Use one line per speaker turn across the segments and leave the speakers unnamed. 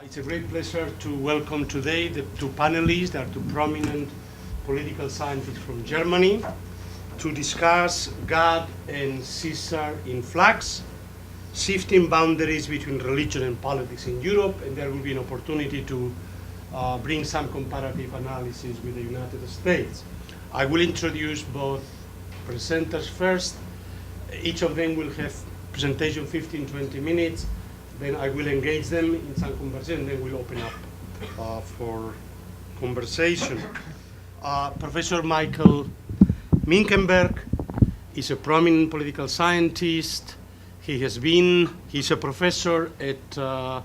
It's a great pleasure to welcome today the two panelists, they are two prominent political scientists from Germany, to discuss God and Caesar in Flux, shifting boundaries between religion and politics in Europe, and there will be an opportunity to bring some comparative analysis with the United States. I will introduce both presenters first. Each of them will have presentation 15-20 minutes. Then I will engage them in some conversation, then we'll open up for conversation. Professor Michael Minkenberg is a prominent political scientist. He's a professor at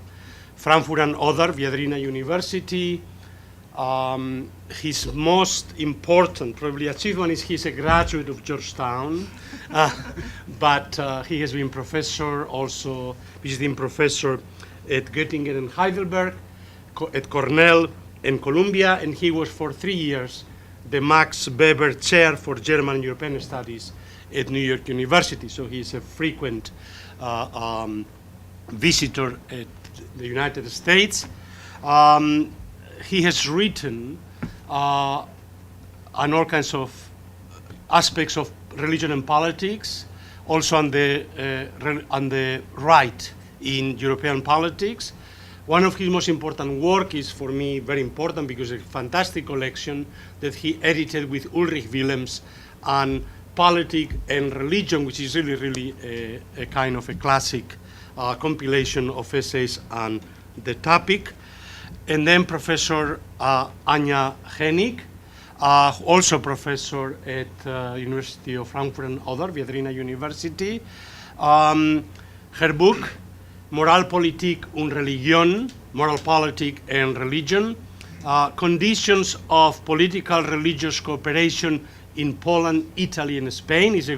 Frankfurt and Oder, Viadrina University. His most important probably achievement is he's a graduate of Georgetown, but he has been professor also, visiting professor at Göttingen and Heidelberg, at Cornell and Columbia, and he was for 3 years the Max Weber Chair for German and European Studies at New York University. So he's a frequent visitor at the United States. He has written on all kinds of aspects of religion and politics, also on the right in European politics. One of his most important work is for me very important because it's a fantastic collection that he edited with Ulrich Willems on politics and religion, which is really a kind of a classic compilation of essays on the topic. And then Professor Anja Henning, also professor at University of Frankfurt and Oder, Viadrina University. Her book, Moralpolitik und Religion, Moral Politic and Religion, Conditions of Political Religious Cooperation in Poland, Italy, and Spain, is a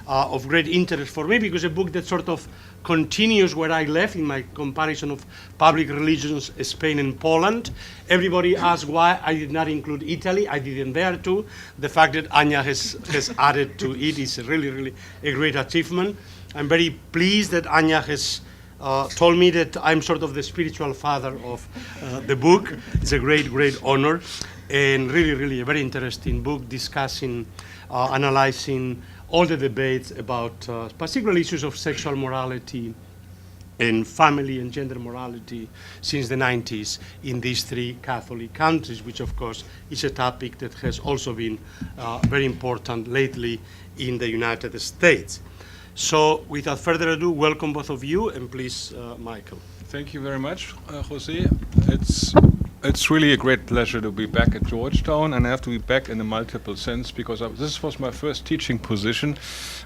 of great interest for me because a book that sort of continues where I left in my comparison of public religions, Spain and Poland. Everybody asks why I did not include Italy. I didn't dare to. The fact that Anja has added to it is really a great achievement. I'm very pleased that Anja has told me that I'm sort of the spiritual father of the book. It's a great honor, and really a very interesting book discussing, analyzing all the debates about particular issues of sexual morality and family and gender morality since the 90s in these three Catholic countries, which of course is a topic that has also been very important lately in the United States. So without further ado, welcome both of you, and please, Michael.
Thank you very much, Jose. It's really a great pleasure to be back at Georgetown, and I have to be back in a multiple sense because this was my first teaching position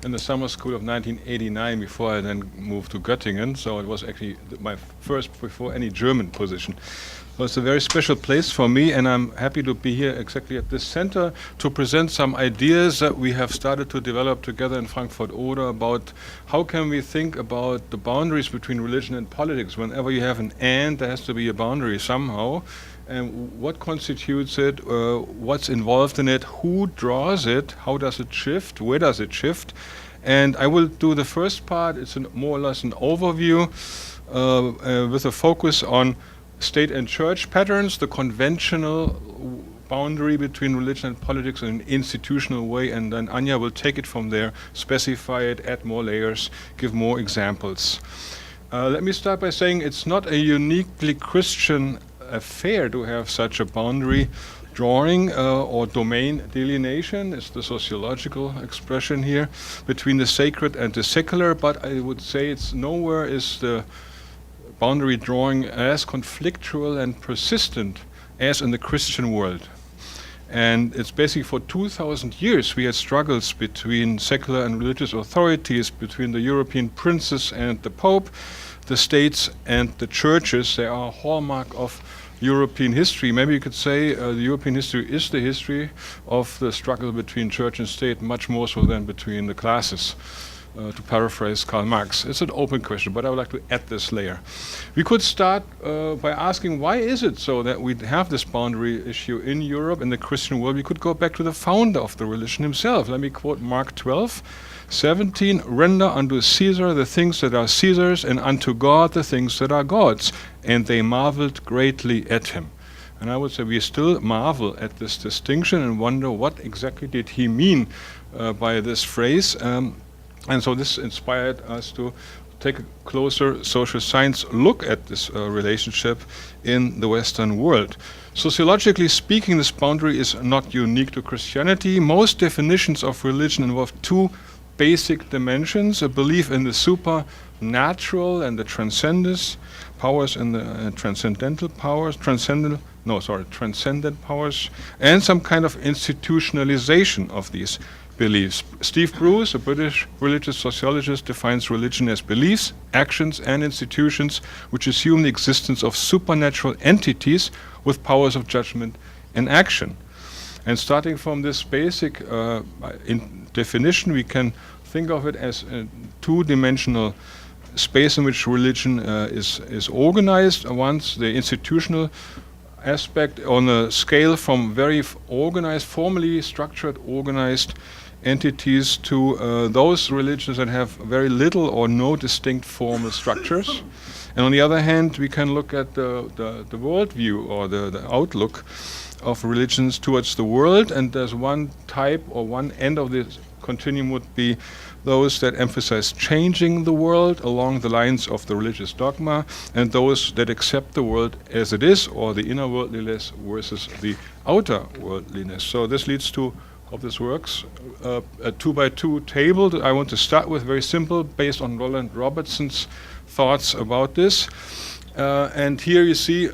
in the summer school of 1989 before I then moved to Göttingen. So it was actually my first before any German position. So it's a very special place for me, and I'm happy to be here exactly at this center to present some ideas that we have started to develop together in Frankfurt Oder about how can we think about the boundaries between religion and politics. Whenever you have an and, there has to be a boundary somehow. And what constitutes it, what's involved in it, who draws it, how does it shift, where does it shift. And I will do the first part. It's more or less an overview with a focus on state and church patterns, the conventional boundary between religion and politics in an institutional way, and then Anja will take it from there, specify it, add more layers, give more examples. Let me start by saying it's not a uniquely Christian affair to have such a boundary drawing or domain delineation, is the sociological expression here, between the sacred and the secular, but I would say it's nowhere is the boundary drawing as conflictual and persistent as in the Christian world. And it's basically for 2,000 years we had struggles between secular and religious authorities, between the European princes and the Pope, the states and the churches. They are a hallmark of European history. Maybe you could say the European history is the history of the struggle between church and state, much more so than between the classes. To paraphrase Karl Marx. It's an open question, but I would like to add this layer. We could start by asking, why is it so that we have this boundary issue in Europe, in the Christian world? We could go back to the founder of the religion himself. Let me quote Mark 12. 17, render unto Caesar the things that are Caesar's, and unto God the things that are God's. And they marveled greatly at him. And I would say we still marvel at this distinction and wonder what exactly did he mean by this phrase. And so this inspired us to take a closer social science look at this relationship in the Western world. Sociologically speaking, this boundary is not unique to Christianity. Most definitions of religion involve two basic dimensions: a belief in the supernatural and the transcendent powers and the transcendent powers, transcendent powers, and some kind of institutionalization of these beliefs. Steve Bruce, a British religious sociologist, defines religion as beliefs, actions, and institutions which assume the existence of supernatural entities with powers of judgment and action. And starting from this basic definition, we can think of it as a two-dimensional space in which religion is organized. Once the institutional aspect on a scale from very organized, formally structured, organized entities to those religions that have very little or no distinct formal structures. And on the other hand, we can look at the worldview or the outlook of religions towards the world, and there's one type or one end of this continuum would be those that emphasize changing the world along the lines of the religious dogma, and those that accept the world as it is, or the inner worldliness versus the outer worldliness. So this leads to, how this works, a 2x2 table that I want to start with, very simple, based on Roland Robertson's thoughts about this. And here you see,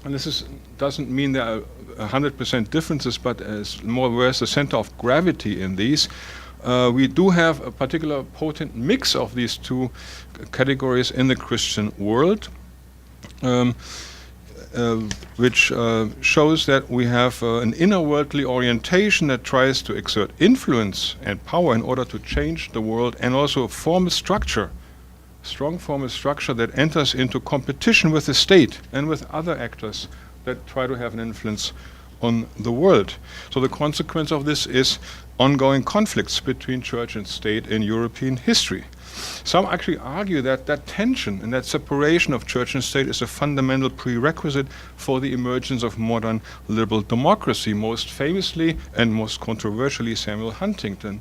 and this doesn't mean there are 100% differences, but as more where's the center of gravity in these. We do have a particular potent mix of these two categories in the Christian world, which shows that we have an inner worldly orientation that tries to exert influence and power in order to change the world, and also a formal structure, strong formal structure that enters into competition with the state and with other actors that try to have an influence on the world. So the consequence of this is ongoing conflicts between church and state in European history. Some actually argue that that tension and that separation of church and state is a fundamental prerequisite for the emergence of modern liberal democracy. Most famously and most controversially, Samuel Huntington,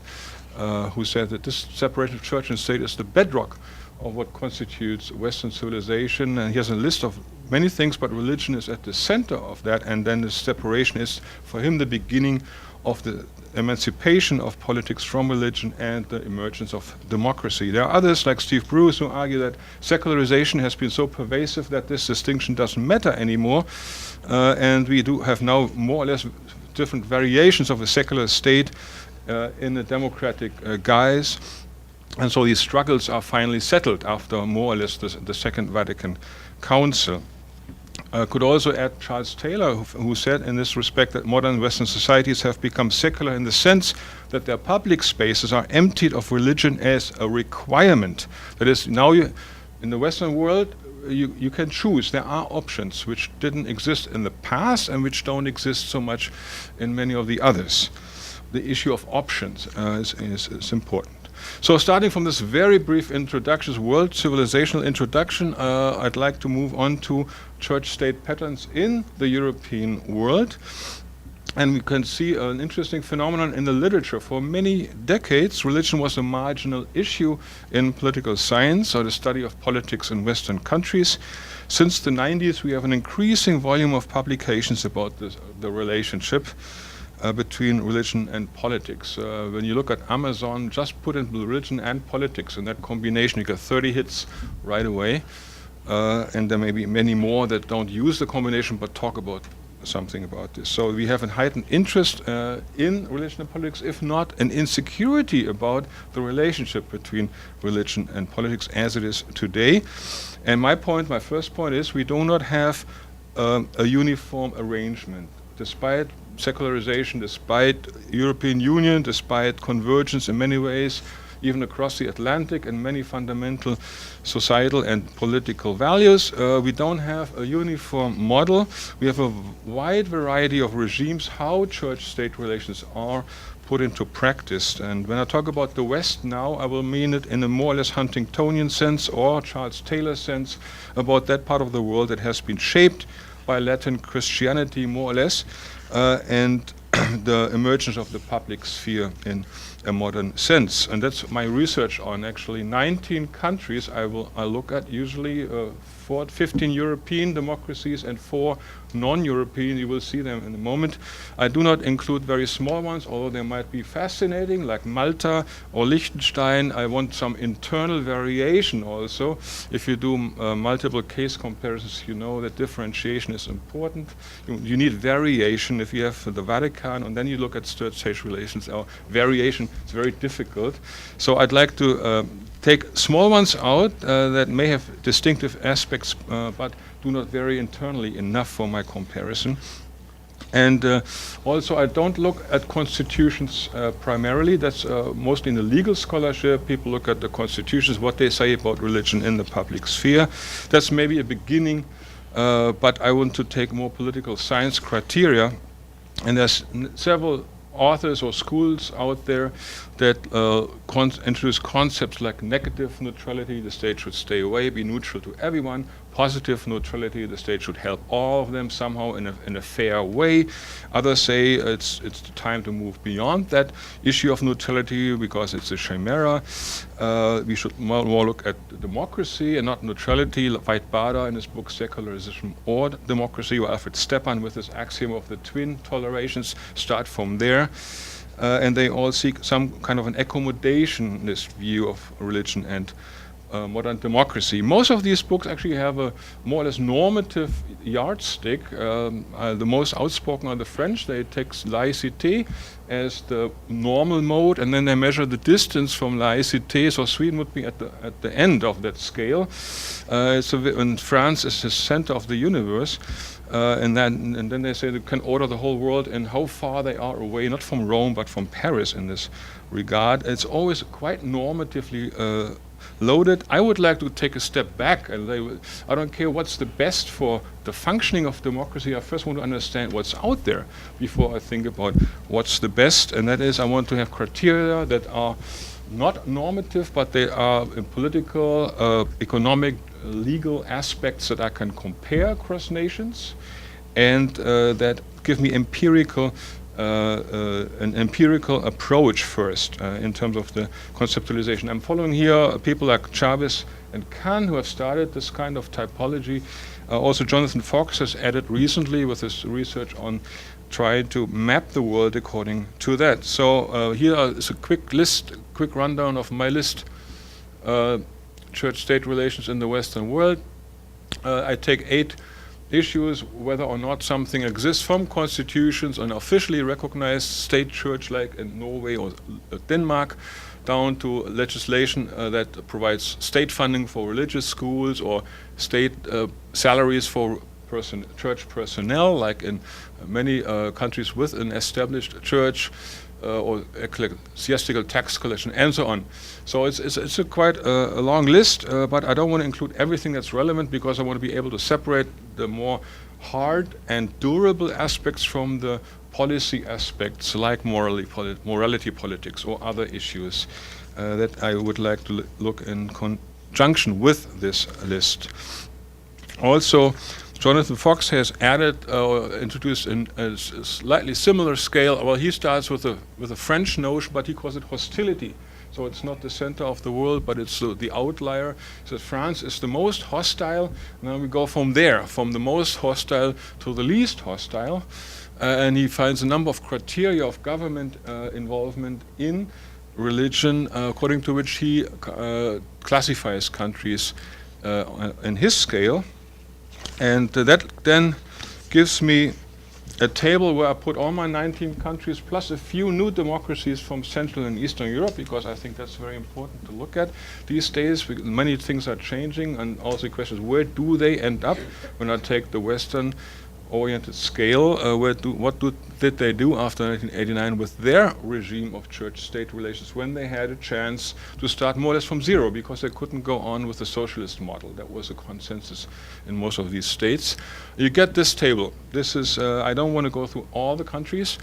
who said that this separation of church and state is the bedrock of what constitutes Western civilization. And he has a list of many things, but religion is at the center of that, and then the separation is for him the beginning of the emancipation of politics from religion and the emergence of democracy. There are others like Steve Bruce who argue that secularization has been so pervasive that this distinction doesn't matter anymore, and we do have now more or less different variations of a secular state in a democratic guise. And so these struggles are finally settled after more or less the Second Vatican Council. Could also add Charles Taylor, who said in this respect that modern Western societies have become secular in the sense that their public spaces are emptied of religion as a requirement. That is, now in the Western world, you can choose. There are options which didn't exist in the past and which don't exist so much in many of the others. The issue of options is important. So starting from this very brief introduction, world civilizational introduction, I'd like to move on to church-state patterns in the European world. And we can see an interesting phenomenon in the literature. For many decades, religion was a marginal issue in political science, or the study of politics in Western countries. Since the 90s, we have an increasing volume of publications about the relationship between religion and politics. When you look at Amazon, just put in religion and politics, and that combination, you get 30 hits right away. And there may be many more that don't use the combination but talk about something about this. So we have a heightened interest in religion and politics, if not an insecurity about the relationship between religion and politics as it is today. And my first point is we do not have a uniform arrangement. Despite secularization, despite European Union, despite convergence in many ways, even across the Atlantic and many fundamental societal and political values, we don't have a uniform model. We have a wide variety of regimes how church-state relations are put into practice. And when I talk about the West now, I will mean it in a more or less Huntingtonian sense or Charles Taylor sense about that part of the world that has been shaped by Latin Christianity more or less, and the emergence of the public sphere in a modern sense. And that's my research on actually 19 countries I look at, usually 15 European democracies and 4 non-European. You will see them in a moment. I do not include very small ones, although they might be fascinating, like Malta or Liechtenstein. I want some internal variation also. If you do multiple case comparisons, you know that differentiation is important. You need variation. If you have the Vatican and then you look at third stage relations, or variation, it's very difficult. So I'd like to take small ones out that may have distinctive aspects but do not vary internally enough for my comparison. And also I don't look at constitutions primarily. That's mostly in the legal scholarship. People look at the constitutions, what they say about religion in the public sphere. That's maybe a beginning, but I want to take more political science criteria. And there's several authors or schools out there that introduce concepts like negative neutrality, the state should stay away, be neutral to everyone. Positive neutrality, the state should help all of them somehow in a fair way. Others say it's the time to move beyond that issue of neutrality because it's a chimera. We should more look at democracy and not neutrality. Weitbader in his book Secularism or Democracy, or Alfred Stepan with his axiom of the twin tolerations start from there. And they all seek some kind of an accommodationist view of religion and modern democracy. Most of these books actually have a more or less normative yardstick. The most outspoken are the French. They take laïcité as the normal mode, and then they measure the distance from laïcité. So Sweden would be at the end of that scale. And France is the center of the universe. And then they say they can order the whole world and how far they are away, not from Rome, but from Paris in this regard. It's always quite normatively loaded. I would like to take a step back, and I don't care what's the best for the functioning of democracy. I first want to understand what's out there before I think about what's the best, and that is I want to have criteria that are not normative, but they are political, economic, legal aspects that I can compare across nations, and that give me an empirical approach first in terms of the conceptualization. I'm following here people like Chavez and Kahn who have started this kind of typology. Also Jonathan Fox has added recently with his research on trying to map the world according to that. So here is a quick rundown of my list. Church-state relations in the Western world. I take 8 issues, whether or not something exists, from constitutions, an officially recognized state church like in Norway or Denmark, down to legislation that provides state funding for religious schools or state salaries for church personnel, like in many countries with an established church, or ecclesiastical tax collection, and so on. So it's a quite a long list, but I don't want to include everything that's relevant because I want to be able to separate the more hard and durable aspects from the policy aspects, like morality politics or other issues that I would like to look in conjunction with this list. Also, Jonathan Fox has added, introduced a slightly similar scale. Well, he starts with a French notion, but he calls it hostility. So it's not the center of the world, but it's the outlier. So France is the most hostile. Now we go from there, from the most hostile to the least hostile. And he finds a number of criteria of government involvement in religion, according to which he classifies countries in his scale. And that then gives me a table where I put all my 19 countries plus a few new democracies from Central and Eastern Europe, because I think that's very important to look at these days. Many things are changing, and also the question is, where do they end up when I take the Western-oriented scale? Did they do after 1989 with their regime of church-state relations when they had a chance to start more or less from zero, because they couldn't go on with the socialist model? That was a consensus in most of these states. You get this table. This is, I don't want to go through all the countries.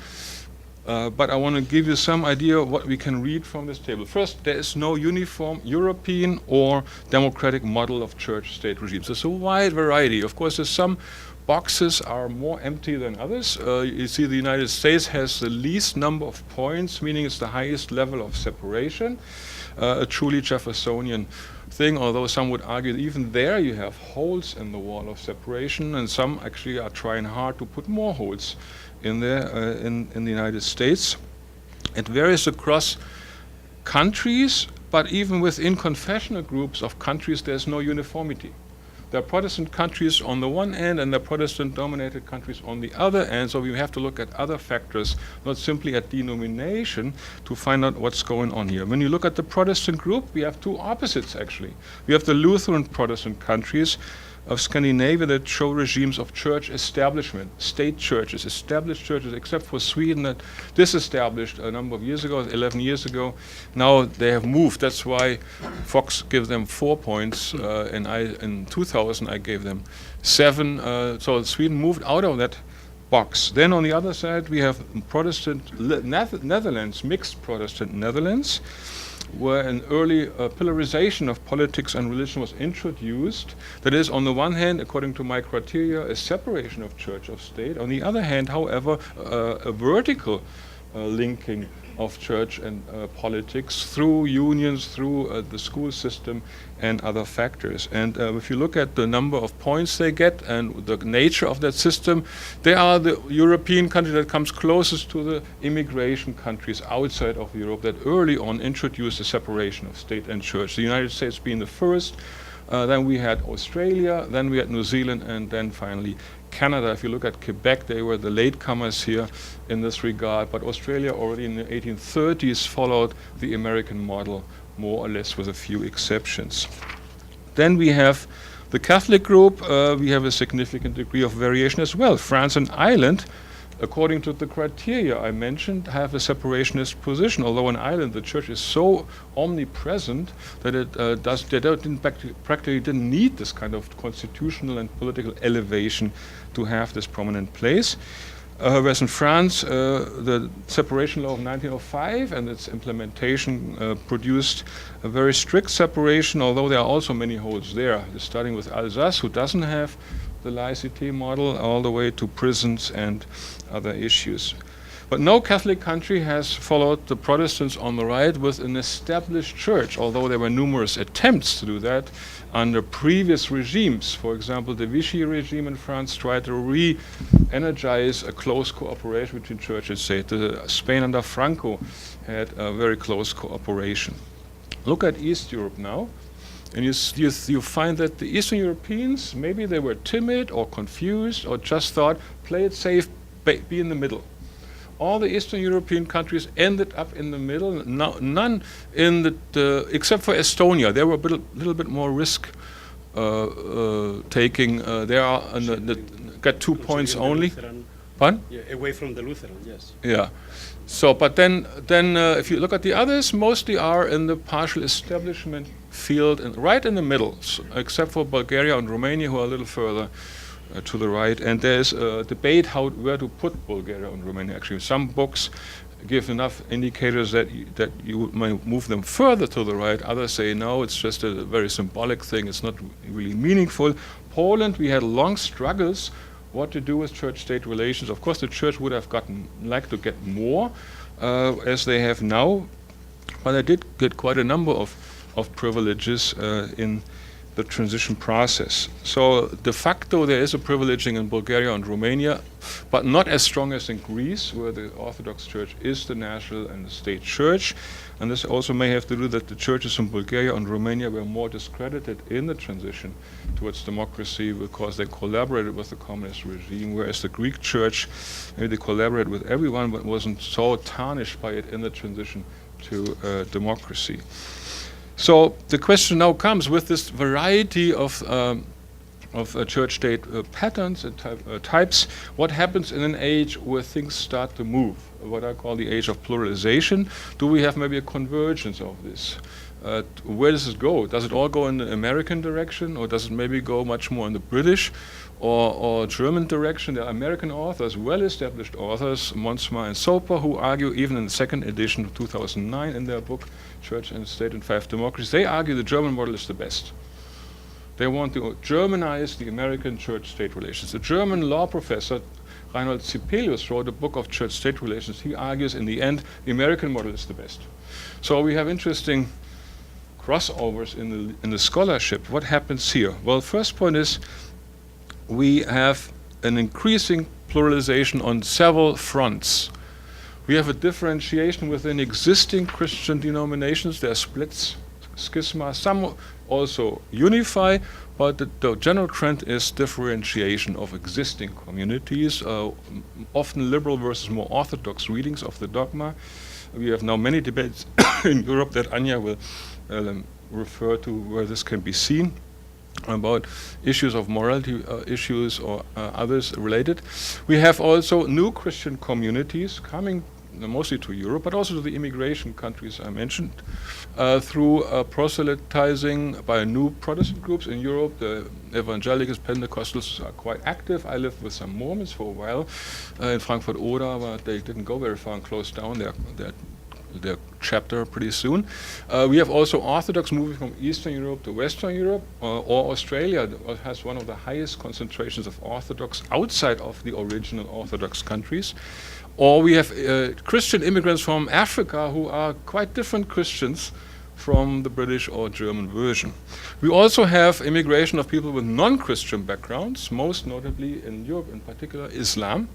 But I want to give you some idea of what we can read from this table. First, there is no uniform European or democratic model of church-state regimes. There's a wide variety. Of course, there's some boxes are more empty than others. You see the United States has the least number of points, meaning it's the highest level of separation, a truly Jeffersonian thing, although some would argue that even there you have holes in the wall of separation, and some actually are trying hard to put more holes in there in the United States. It varies across countries, but even within confessional groups of countries there's no uniformity. There are Protestant countries on the one end and there are Protestant-dominated countries on the other end, so we have to look at other factors, not simply at denomination, to find out what's going on here. When you look at the Protestant group, we have two opposites actually. We have the Lutheran Protestant countries of Scandinavia that show regimes of church establishment, state churches, established churches, except for Sweden that disestablished a number of years ago, 11 years ago. Now they have moved. That's why Fox gives them 4 points, and in 2000 I gave them 7. So Sweden moved out of that box. Then on the other side we have Protestant Netherlands, mixed Protestant Netherlands, where an early pillarization of politics and religion was introduced. That is, on the one hand, according to my criteria, a separation of church of state. On the other hand, however, a vertical linking of church and politics through unions, through the school system and other factors. And if you look at the number of points they get and the nature of that system, they are the European country that comes closest to the immigration countries outside of Europe that early on introduced a separation of state and church. The United States being the first, then we had Australia, then we had New Zealand, and then finally Canada. If you look at Quebec, they were the latecomers here in this regard, but Australia already in the 1830s followed the American model more or less with a few exceptions. Then we have the Catholic group. We have a significant degree of variation as well. France and Ireland, according to the criteria I mentioned, have a separationist position, although in Ireland the church is so omnipresent that they practically didn't need this kind of constitutional and political elevation to have this prominent place. Whereas in France, the separation law of 1905 and its implementation produced a very strict separation, although there are also many holes there, starting with Alsace, who doesn't have the laïcité model, all the way to prisons and other issues. But no Catholic country has followed the Protestants on the right with an established church, although there were numerous attempts to do that under previous regimes. For example, the Vichy regime in France tried to re-energize a close cooperation between church and state. Spain under Franco had a very close cooperation. Look at East Europe now. And you find that the Eastern Europeans, maybe they were timid or confused or just thought, play it safe, be in the middle. All the Eastern European countries ended up in the middle. None in the except for Estonia. They were a little bit more risk taking. They are got 2 points only. Pardon?
Yeah, away from the Lutheran, yes.
Yeah. So, but then if you look at the others, mostly are in the partial establishment field and right in the middle, except for Bulgaria and Romania, who are a little further to the right. And there's a debate where to put Bulgaria and Romania. Actually, some books give enough indicators that you might move them further to the right. Others say no, it's just a very symbolic thing. It's not really meaningful. Poland, we had long struggles what to do with church-state relations. Of course, the church would have liked to get more, as they have now, but they did get quite a number of privileges in the transition process. So de facto there is a privileging in Bulgaria and Romania, but not as strong as in Greece, where the Orthodox Church is the national and the state church. And this also may have to do that the churches in Bulgaria and Romania were more discredited in the transition towards democracy because they collaborated with the communist regime, whereas the Greek church, maybe they collaborated with everyone but wasn't so tarnished by it in the transition to democracy. So the question now comes, with this variety of church-state patterns and types, what happens in an age where things start to move, what I call the age of pluralization? Do we have maybe a convergence of this? where does it go? Does it all go in the American direction, or does it maybe go much more in the British or German direction? There are American authors, well-established authors, Monsma and Soper, who argue, even in the second edition of 2009 in their book, Church and State in Five Democracies, they argue the German model is the best. They want to Germanize the American church-state relations. The German law professor, Reinhold Sibelius, wrote a book of church-state relations. He argues, in the end, the American model is the best. So we have interesting crossovers in the scholarship. What happens here? Well, first point is we have an increasing pluralization on several fronts. We have a differentiation within existing Christian denominations. There are splits, schisma. Some also unify, but the general trend is differentiation of existing communities, often liberal versus more orthodox readings of the dogma. We have now many debates in Europe that Anja will refer to, where this can be seen, about issues of morality issues or others related. We have also new Christian communities coming mostly to Europe, but also to the immigration countries I mentioned, through proselytizing by new Protestant groups in Europe. The evangelicals, Pentecostals are quite active. I lived with some Mormons for a while in Frankfurt, Oder, but they didn't go very far and closed down their chapter pretty soon. We have also Orthodox moving from Eastern Europe to Western Europe, or Australia has one of the highest concentrations of Orthodox outside of the original Orthodox countries. Or we have Christian immigrants from Africa who are quite different Christians from the British or German version. We also have immigration of people with non-Christian backgrounds, most notably in Europe, in particular Islam,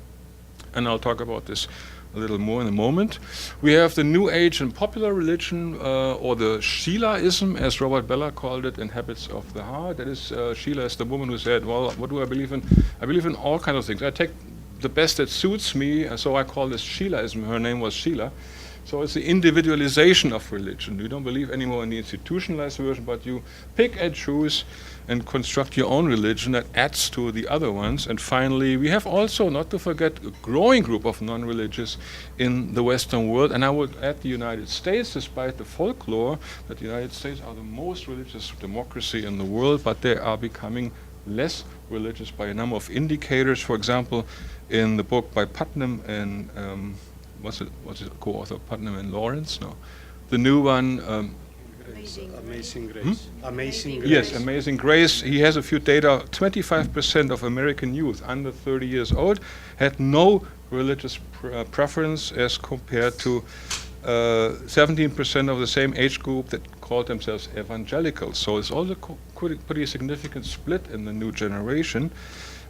and I'll talk about this a little more in a moment. We have the New Age and popular religion, or the Sheilaism, as Robert Bellah called it in Habits of the Heart. That is, Sheila is the woman who said, well, what do I believe in? I believe in all kinds of things. I take the best that suits me, so I call this Sheilaism. Her name was Sheila. So it's the individualization of religion. You don't believe anymore in the institutionalized version, but you pick and choose and construct your own religion that adds to the other ones. And finally, we have also, not to forget, a growing group of non-religious in the Western world. And I would add the United States, despite the folklore that the United States are the most religious democracy in the world, but they are becoming less religious by a number of indicators. For example, in the book by Putnam and what's it co-author Putnam and Lawrence? No, the new one.
Amazing Grace. Amazing Grace.
Yes, Amazing Grace. He has a few data. 25% of American youth under 30 years old had no religious preference, as compared to 17% of the same age group that called themselves evangelical. So it's also pretty significant split in the new generation.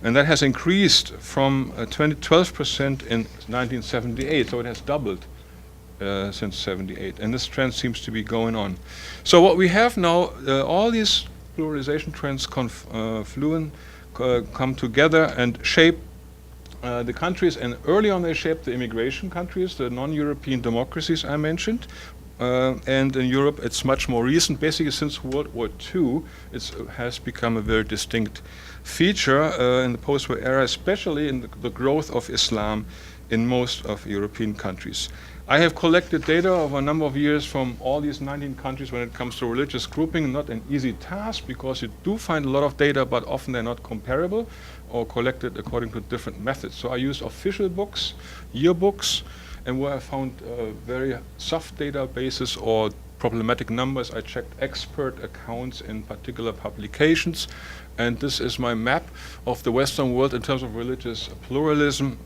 And that has increased from 12% in 1978, so it has doubled since 78. And this trend seems to be going on. So what we have now, all these pluralization trends come together and shape the countries. And early on they shaped the immigration countries, the non-European democracies I mentioned. And in Europe it's much more recent. Basically since World War II, it has become a very distinct feature in the post-war era, especially in the growth of Islam in most of European countries. I have collected data over a number of years from all these 19 countries when it comes to religious grouping. Not an easy task, because you do find a lot of data, but often they're not comparable or collected according to different methods. So I used official books, yearbooks, and where I found very soft databases or problematic numbers, I checked expert accounts in particular publications. And this is my map of the Western world in terms of religious pluralism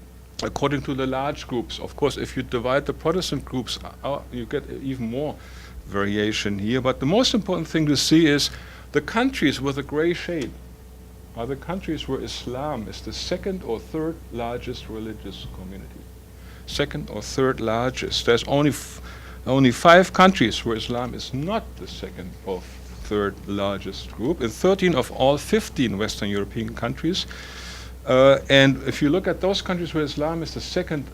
according to the large groups. Of course, if you divide the Protestant groups, you get even more variation here. But the most important thing to see is the countries with a gray shade are the countries where Islam is the second or third largest religious community. Second or third largest. There's only 5 countries where Islam is not the second or third largest group, in 13 of all 15 Western European countries. And if you look at those countries where Islam is the second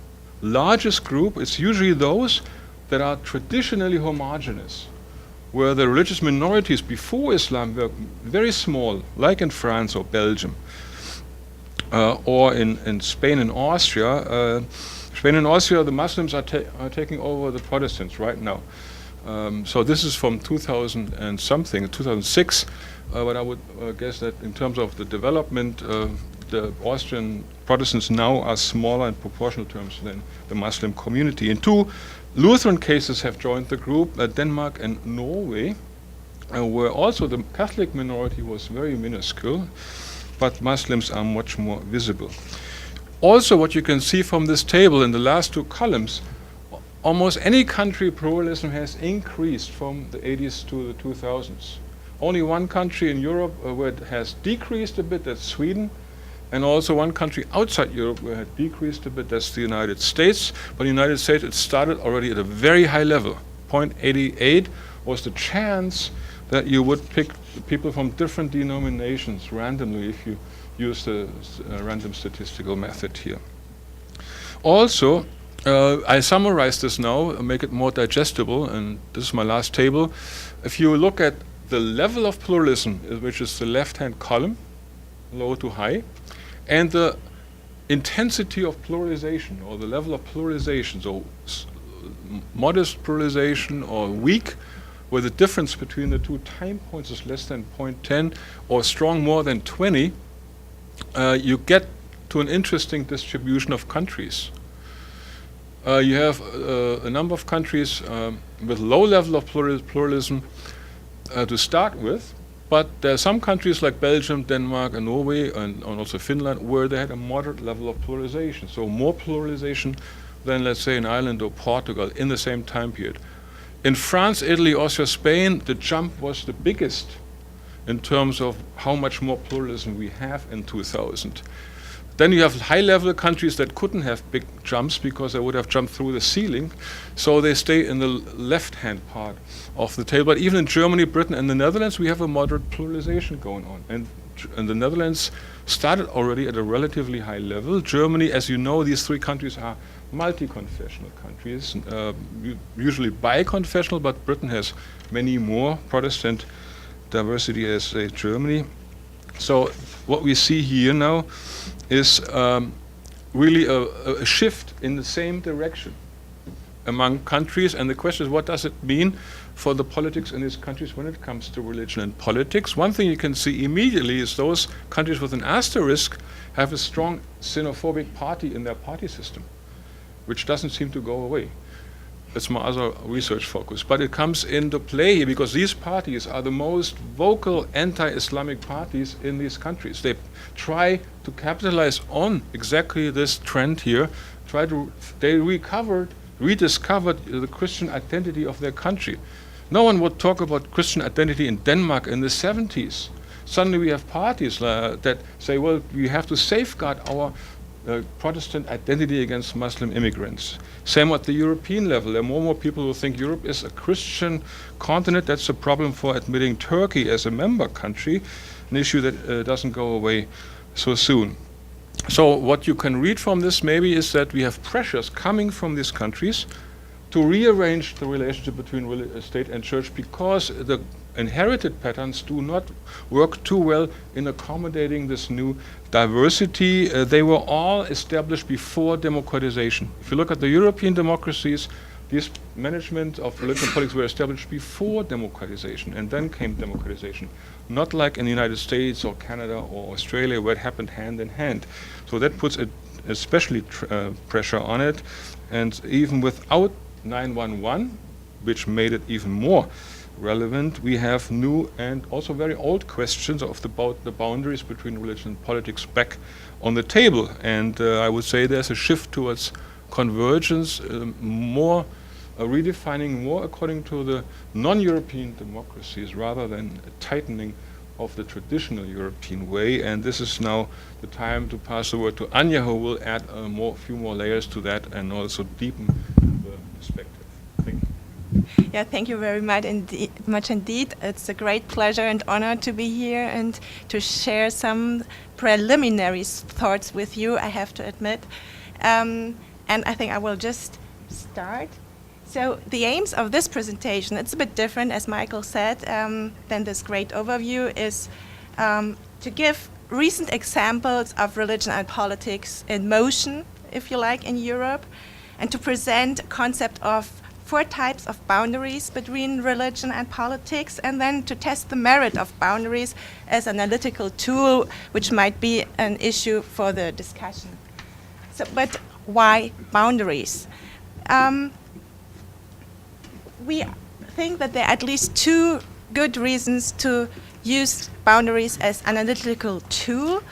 largest group, it's usually those that are traditionally homogeneous, where the religious minorities before Islam were very small, like in France or Belgium, or in Spain and Austria. Spain and Austria, the Muslims are taking over the Protestants right now. So this is from 2000 and something, 2006, but I would guess that in terms of the development, the Austrian Protestants now are smaller in proportional terms than the Muslim community. And two Lutheran cases have joined the group, Denmark and Norway, where also the Catholic minority was very minuscule, but Muslims are much more visible. Also, what you can see from this table in the last two columns, almost any country pluralism has increased from the 80s to the 2000s. Only one country in Europe where it has decreased a bit, that's Sweden, and also one country outside Europe where it had decreased a bit, that's the United States. But in the United States it started already at a very high level. 0.88 was the chance that you would pick people from different denominations randomly if you use the random statistical method here. Also, I summarize this now, make it more digestible, and this is my last table. If you look at the level of pluralism, which is the left-hand column, low to high, and the intensity of pluralization, or the level of pluralization, so modest pluralization or weak, where the difference between the two time points is less than 0.10 or strong more than 20, you get to an interesting distribution of countries. You have a number of countries with low level of pluralism to start with, but there are some countries like Belgium, Denmark, and Norway, and also Finland, where they had a moderate level of pluralization. So more pluralization than, let's say, in Ireland or Portugal in the same time period. In France, Italy, Austria, Spain, the jump was the biggest in terms of how much more pluralism we have in 2000. Then you have high-level countries that couldn't have big jumps because they would have jumped through the ceiling, so they stay in the left-hand part of the table. But even in Germany, Britain, and the Netherlands, we have a moderate pluralization going on. And the Netherlands started already at a relatively high level. Germany, as you know, these three countries are multi-confessional countries, usually bi-confessional, but Britain has many more Protestant diversity as Germany. So what we see here now is really a shift in the same direction among countries, and the question is, what does it mean for the politics in these countries when it comes to religion and politics? One thing you can see immediately is those countries with an asterisk have a strong xenophobic party in their party system, which doesn't seem to go away. It's my other research focus. But it comes into play here because these parties are the most vocal anti-Islamic parties in these countries. They try to capitalize on exactly this trend here. They rediscovered the Christian identity of their country. No one would talk about Christian identity in Denmark in the 70s. Suddenly we have parties that say, well, we have to safeguard our Protestant identity against Muslim immigrants. Same at the European level. There are more and more people who think Europe is a Christian continent. That's a problem for admitting Turkey as a member country, an issue that doesn't go away so soon. So what you can read from this maybe is that we have pressures coming from these countries to rearrange the relationship between state and church because the inherited patterns do not work too well in accommodating this new diversity. They were all established before democratization. If you look at the European democracies, this management of religion and politics were established before democratization, and then came democratization. Not like in the United States or Canada or Australia, where it happened hand in hand. So that puts especially pressure on it. And even without 911, which made it even more relevant, we have new and also very old questions about the boundaries between religion and politics back on the table. And I would say there's a shift towards convergence, more redefining more according to the non-European democracies rather than a tightening of the traditional European way. And this is now the time to pass the word to Anja, who will add a few more layers to that and also deepen the perspective. Thank you.
Yeah, thank you very much indeed. It's a great pleasure and honor to be here and to share some preliminary thoughts with you, I have to admit. And I think I will just start. So the aims of this presentation, it's a bit different, as Michael said, than this great overview, is to give recent examples of religion and politics in motion, if you like, in Europe, and to present a concept of 4 types of boundaries between religion and politics, and then to test the merit of boundaries as an analytical tool, which might be an issue for the discussion. So, but why boundaries? We think that there are at least 2 good reasons to use boundaries as an analytical tool.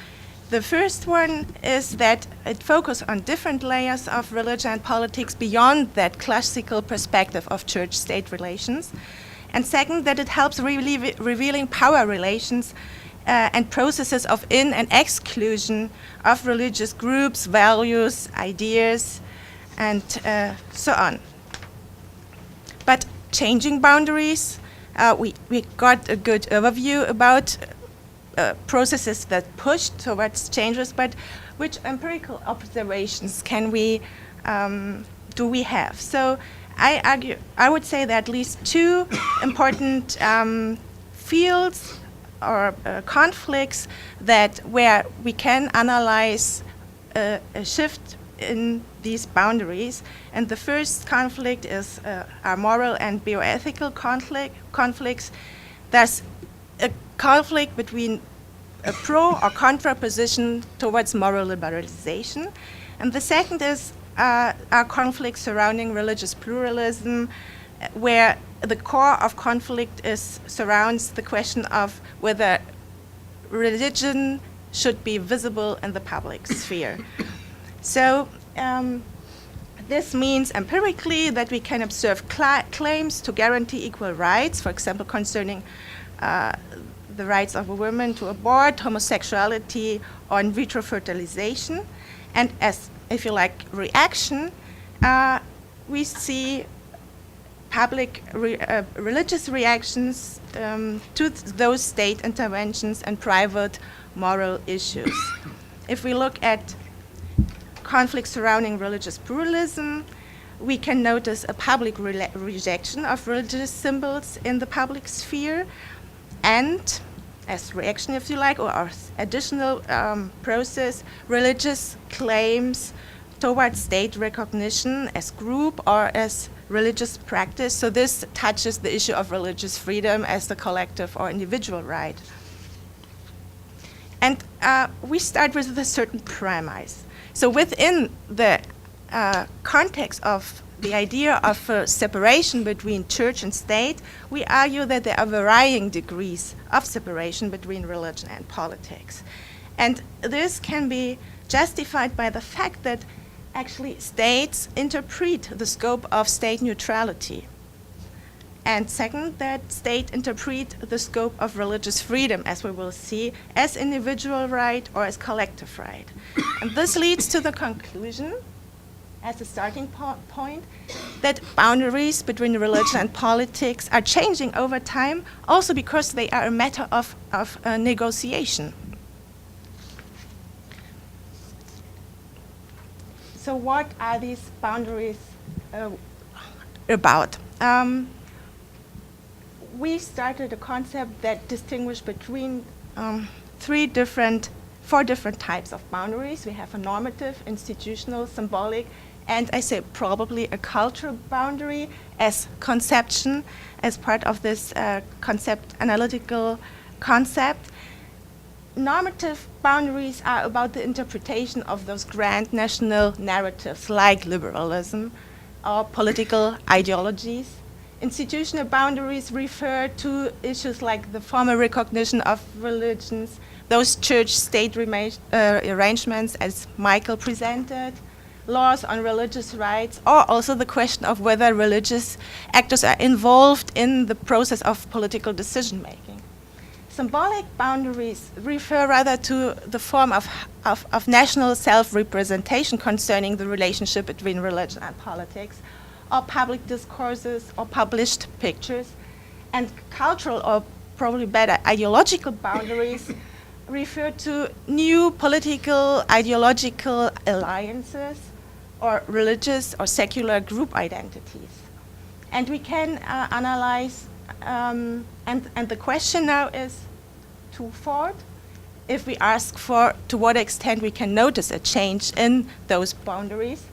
The first one is that it focuses on different layers of religion and politics beyond that classical perspective of church-state relations. And second, that it helps revealing power relations and processes of in- and exclusion of religious groups, values, ideas, and so on. But changing boundaries, we got a good overview about processes that push towards changes, but which empirical observations can we do we have? So I would say that at least 2 important fields or conflicts that where we can analyze a shift in these boundaries. And the first conflict is our moral and bioethical conflicts. There's a conflict between a pro or contra position towards moral liberalization. And the second is our conflict surrounding religious pluralism, where the core of conflict surrounds the question of whether religion should be visible in the public sphere. So this means empirically that we can observe claims to guarantee equal rights, for example, concerning the rights of a woman to abort, homosexuality, or in vitro fertilization. And as, if you like, reaction, we see public religious reactions to those state interventions and private moral issues. If we look at conflicts surrounding religious pluralism, we can notice a public rejection of religious symbols in the public sphere, and as reaction, if you like, or as additional process, religious claims towards state recognition as group or as religious practice. So this touches the issue of religious freedom as the collective or individual right. And we start with a certain premise. So within the context of the idea of separation between church and state, we argue that there are varying degrees of separation between religion and politics. And this can be justified by the fact that actually states interpret the scope of state neutrality. And second, that state interpret the scope of religious freedom, as we will see, as individual right or as collective right. And this leads to the conclusion, as a starting point, that boundaries between religion and politics are changing over time, also because they are a matter of negotiation. So what are these boundaries about? We started a concept that distinguished between 4 different types of boundaries. We have a normative, institutional, symbolic, and I say probably a cultural boundary as conception, as part of this analytical concept. Normative boundaries are about the interpretation of those grand national narratives like liberalism or political ideologies. Institutional boundaries refer to issues like the formal recognition of religions, those church-state arrangements as Michael presented, laws on religious rights, or also the question of whether religious actors are involved in the process of political decision-making. Symbolic boundaries refer rather to the form of national self-representation concerning the relationship between religion and politics, or public discourses or published pictures. And cultural, or probably better, ideological boundaries refer to new political, ideological alliances or religious or secular group identities. And we can analyze, and the question now is twofold. If we ask for to what extent we can notice a change in those boundaries.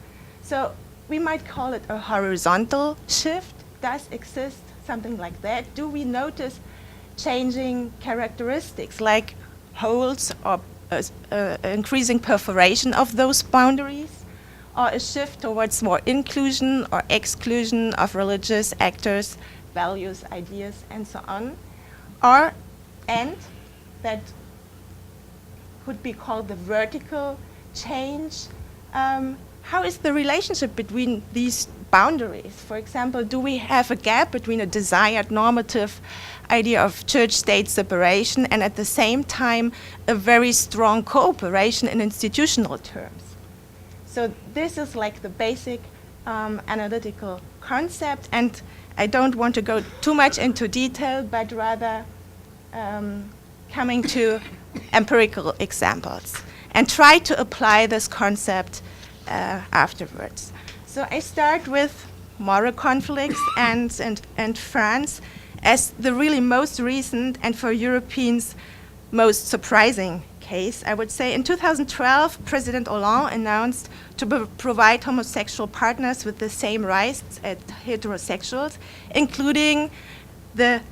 So we might call it a horizontal shift. Does exist something like that? Do we notice changing characteristics like holes or increasing perforation of those boundaries, or a shift towards more inclusion or exclusion of religious actors, values, ideas, and so on? And that could be called the vertical change. How is the relationship between these boundaries? For example, do we have a gap between a desired normative idea of church-state separation and at the same time a very strong cooperation in institutional terms? So this is like the basic analytical concept, and I don't want to go too much into detail, but rather coming to empirical examples and try to apply this concept afterwards. So I start with moral conflicts and France as the really most recent and for Europeans most surprising case. I would say in 2012, President Hollande announced to provide homosexual partners with the same rights as heterosexuals, including the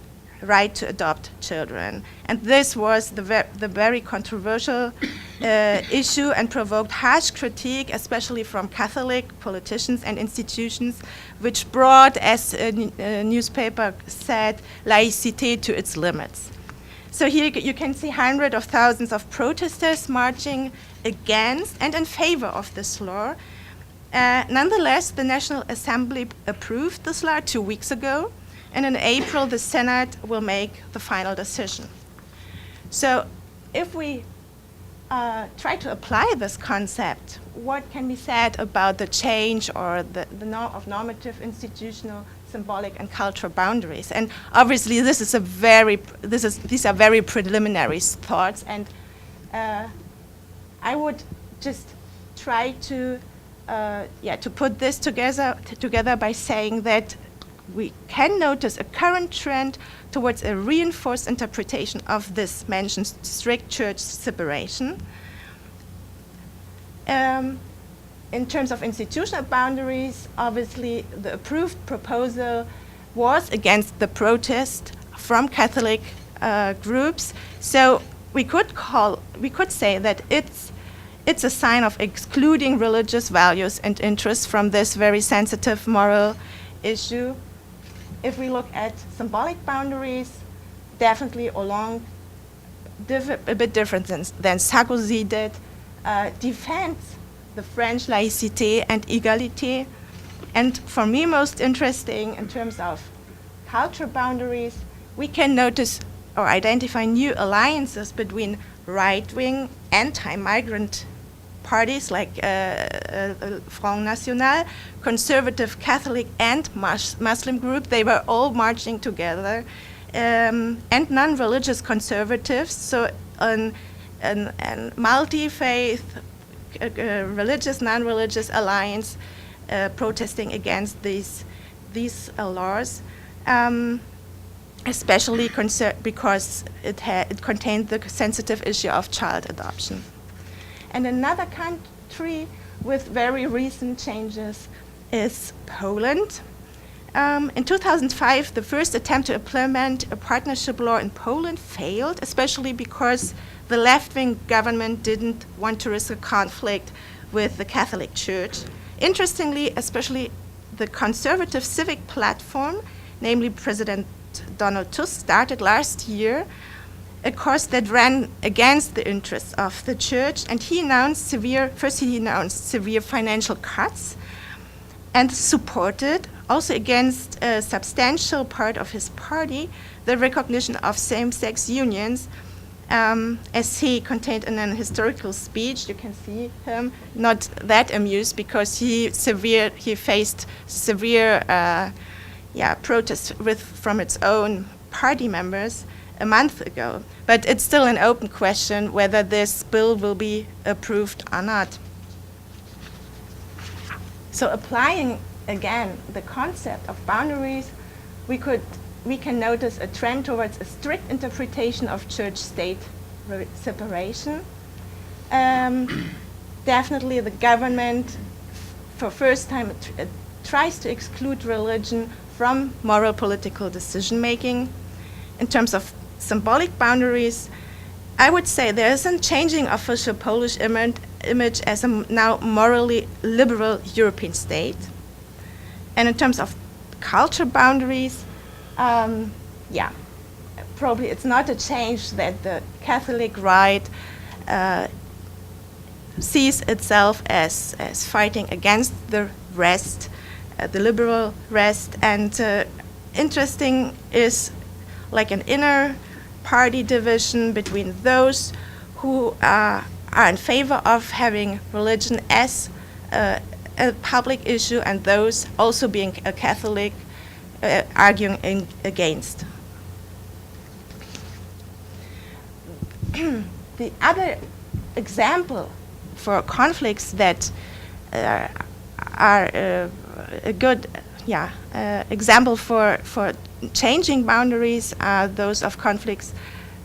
right to adopt children. And this was the very controversial issue and provoked harsh critique, especially from Catholic politicians and institutions, which brought, as a newspaper said, laïcité to its limits. So here you can see hundreds of thousands of protesters marching against and in favor of this law. Nonetheless, the National Assembly approved this law 2 weeks ago, and in April, the Senate will make the final decision. So if we try to apply this concept, what can be said about the change or the norm of normative, institutional, symbolic, and cultural boundaries? And obviously, these are very preliminary thoughts, and I would just try to put this together by saying that we can notice a current trend towards a reinforced interpretation of this mentioned strict church separation. In terms of institutional boundaries, obviously the approved proposal was against the protest from Catholic groups. So we could say that it's a sign of excluding religious values and interests from this very sensitive moral issue. If we look at symbolic boundaries, definitely Hollande, a bit different than Sarkozy did, defends the French laïcité and égalité. And for me, most interesting in terms of cultural boundaries, we can notice or identify new alliances between right-wing anti-migrant parties like Front National, conservative Catholic and Muslim group. They were all marching together, and non-religious conservatives, so an multi-faith, religious, non-religious alliance protesting against these laws, especially because it contained the sensitive issue of child adoption. And another country with very recent changes is Poland. In 2005, the first attempt to implement a partnership law in Poland failed, especially because the left-wing government didn't want to risk a conflict with the Catholic Church. Interestingly, especially the conservative civic platform, namely President Donald Tusk, started last year a course that ran against the interests of the church, and he announced severe financial cuts and supported, also against a substantial part of his party, the recognition of same-sex unions, as he contained in an historical speech. You can see him not that amused because he faced severe protests from its own party members a month ago. But it's still an open question whether this bill will be approved or not. So applying again the concept of boundaries, we can notice a trend towards a strict interpretation of church-state separation. Definitely the government for first time, tries to exclude religion from moral political decision making. In terms of symbolic boundaries, I would say there is a changing official Polish image as a now morally liberal European state. And in terms of culture boundaries, probably it's not a change that the Catholic right sees itself as fighting against the rest, the liberal rest. And interesting is like an inner party division between those who are in favor of having religion as a public issue and those also being a Catholic arguing against. The other example for conflicts that are a good example for changing boundaries are those of conflicts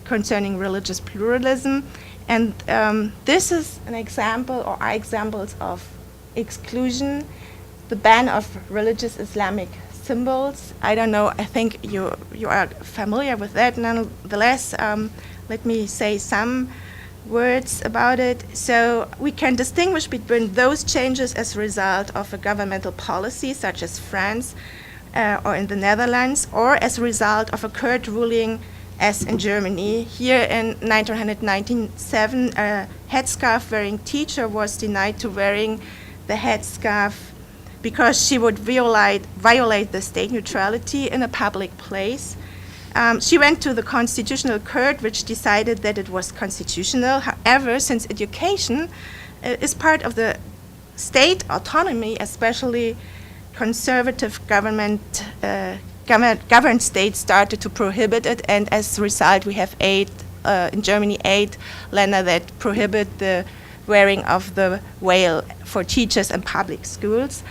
concerning religious pluralism. And this is an example, or are examples of exclusion, the ban of religious Islamic symbols. I don't know, I think you are familiar with that. Nonetheless, let me say some words about it. So we can distinguish between those changes as a result of a governmental policy, such as France or in the Netherlands, or as a result of a court ruling, as in Germany. Here in 1997, a headscarf-wearing teacher was denied to wearing the headscarf because she would violate the state neutrality in a public place. She went to the Constitutional Court, which decided that it was constitutional. However, since education is part of the state autonomy, especially conservative governed states started to prohibit it, and as a result, we have in Germany 8 länder that prohibit the wearing of the veil for teachers in public schools.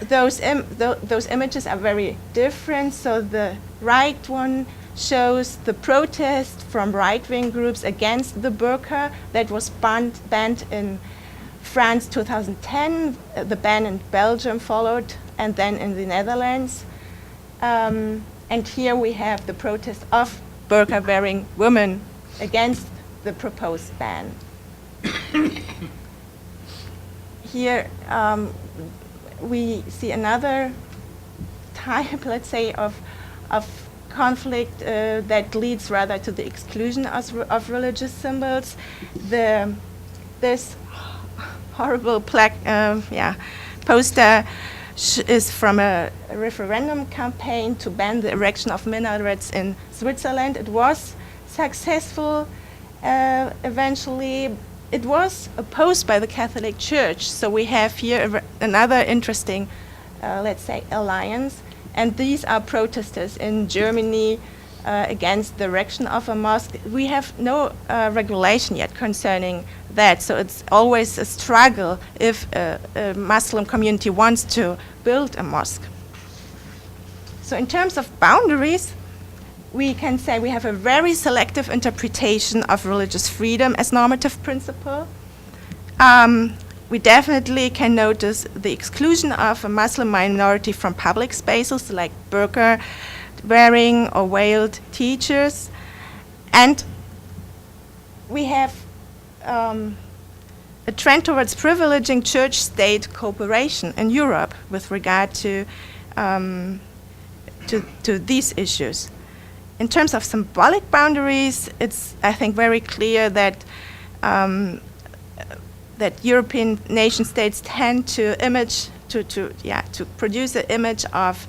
Those images are very different. So the right one shows the protest from right-wing groups against the burqa that was banned in France 2010. The ban in Belgium followed, and then in the Netherlands. And here we have the protest of burqa-wearing women against the proposed ban. Here we see another type, let's say, of conflict that leads rather to the exclusion of religious symbols. This horrible poster is from a referendum campaign to ban the erection of minarets in Switzerland. It was successful eventually. It was opposed by the Catholic Church, so we have here another interesting, let's say, alliance. And these are protesters in Germany against the erection of a mosque. We have no regulation yet concerning that, so it's always a struggle if a Muslim community wants to build a mosque. So in terms of boundaries, we can say we have a very selective interpretation of religious freedom as normative principle. We definitely can notice the exclusion of a Muslim minority from public spaces like burqa wearing or veiled teachers. And we have a trend towards privileging church-state cooperation in Europe with regard to these issues. In terms of symbolic boundaries, it's, I think, very clear that that European nation states tend to produce an image of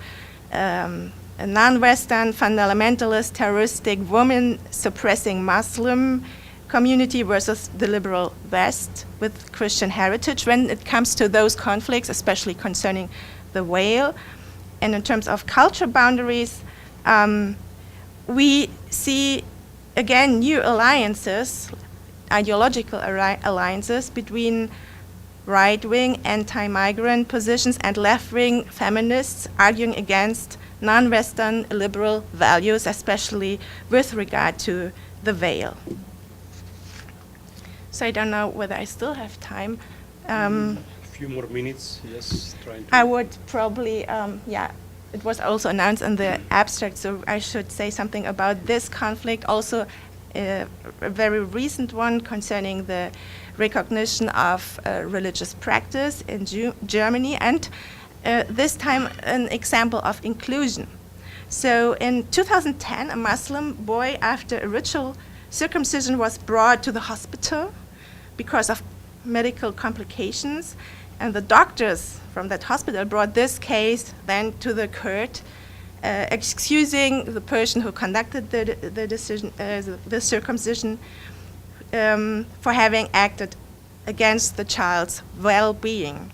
a non-Western, fundamentalist, terroristic, woman-suppressing Muslim community versus the liberal West with Christian heritage when it comes to those conflicts, especially concerning the veil. And in terms of culture boundaries, we see, again, new alliances, ideological alliances between right-wing anti-migrant positions and left-wing feminists arguing against non-Western liberal values, especially with regard to the veil. So I don't know whether I still have time.
few more minutes. Yes, trying to.
I would probably, it was also announced in the abstract, so I should say something about this conflict, also a very recent one concerning the recognition of religious practice in Germany, and this time an example of inclusion. So in 2010, a Muslim boy, after a ritual circumcision, was brought to the hospital because of medical complications, and the doctors from that hospital brought this case then to the court, excusing the person who conducted the circumcision for having acted against the child's well-being.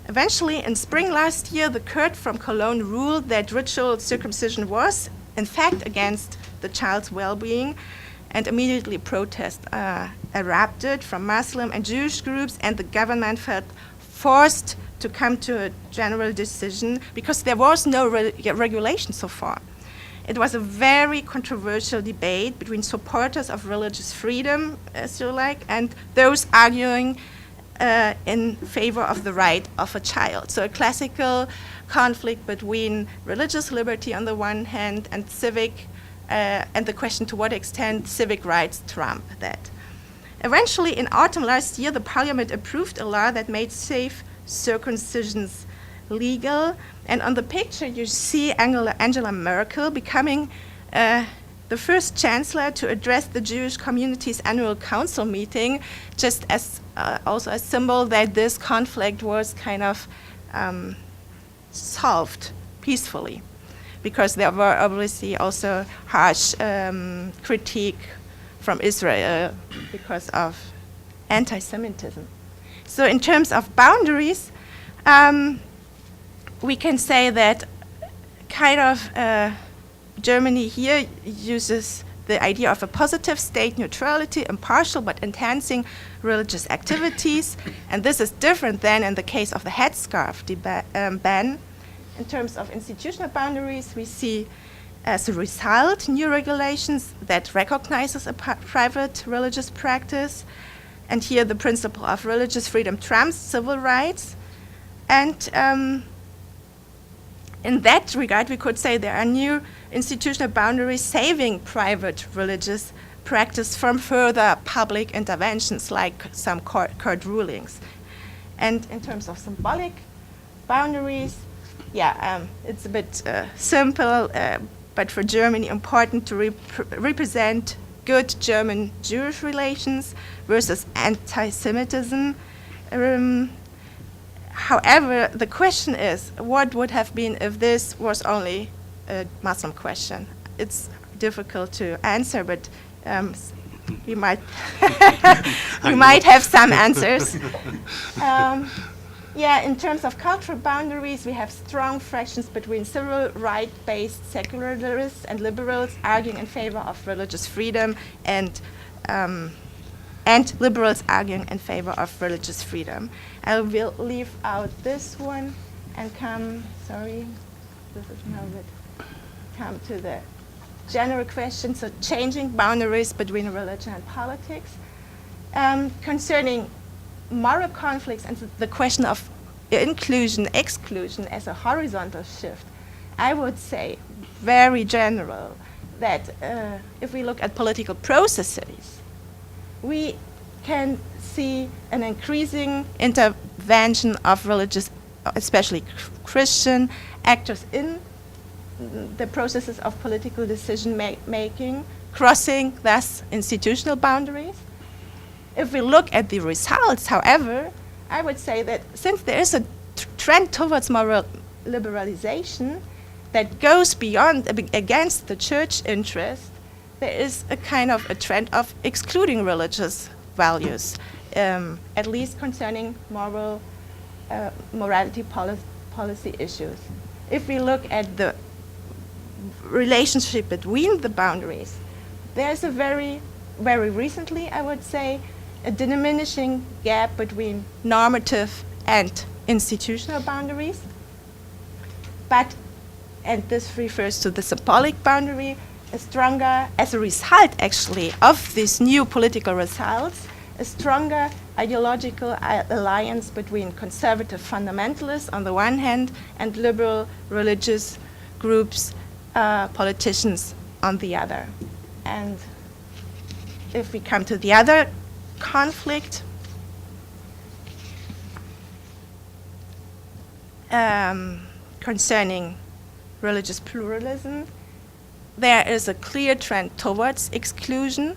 Eventually, in spring last year, the court from Cologne ruled that ritual circumcision was, in fact, against the child's well-being, and immediately protests erupted from Muslim and Jewish groups, and the government felt forced to come to a general decision because there was no regulation so far. It was a very controversial debate between supporters of religious freedom, as you like, and those arguing in favor of the right of a child. So a classical conflict between religious liberty on the one hand and civic, and the question to what extent civic rights trump that. Eventually, in autumn last year, the parliament approved a law that made safe circumcisions legal. And on the picture, you see Angela Merkel becoming the first chancellor to address the Jewish community's annual council meeting, just as also a symbol that this conflict was kind of solved peacefully, because there were obviously also harsh critique from Israel because of anti-Semitism. So in terms of boundaries, we can say that kind of Germany here uses the idea of a positive state neutrality, impartial but enhancing religious activities, and this is different than in the case of the headscarf ban. In terms of institutional boundaries, we see as a result new regulations that recognizes a private religious practice, and here the principle of religious freedom trumps civil rights. And in that regard, we could say there are new institutional boundaries saving private religious practice from further public interventions, like some court rulings. And in terms of symbolic boundaries, it's a bit simple, but for Germany important to represent good German-Jewish relations versus anti-Semitism. However, the question is, what would have been if this was only a Muslim question? It's difficult to answer, but we might we might have some answers. In terms of cultural boundaries, we have strong fractions between civil right-based secularists and liberals arguing in favor of religious freedom, and liberals arguing in favor of religious freedom. I will leave out this one and come to the general question, so changing boundaries between religion and politics. Concerning moral conflicts and the question of inclusion, exclusion as a horizontal shift, I would say very general that if we look at political processes, we can see an increasing intervention of religious, especially Christian actors in the processes of political decision making, crossing thus institutional boundaries. If we look at the results, however, I would say that since there is a trend towards moral liberalization that goes beyond, against the church interest, there is a kind of a trend of excluding religious values, at least concerning morality policy issues. If we look at the relationship between the boundaries, there's a very, very recently, I would say, a diminishing gap between normative and institutional boundaries. But, and this refers to the symbolic boundary, a stronger, as a result actually of these new political results, a stronger ideological alliance between conservative fundamentalists on the one hand and liberal religious groups, politicians on the other. And if we come to the other conflict, concerning religious pluralism, there is a clear trend towards exclusion,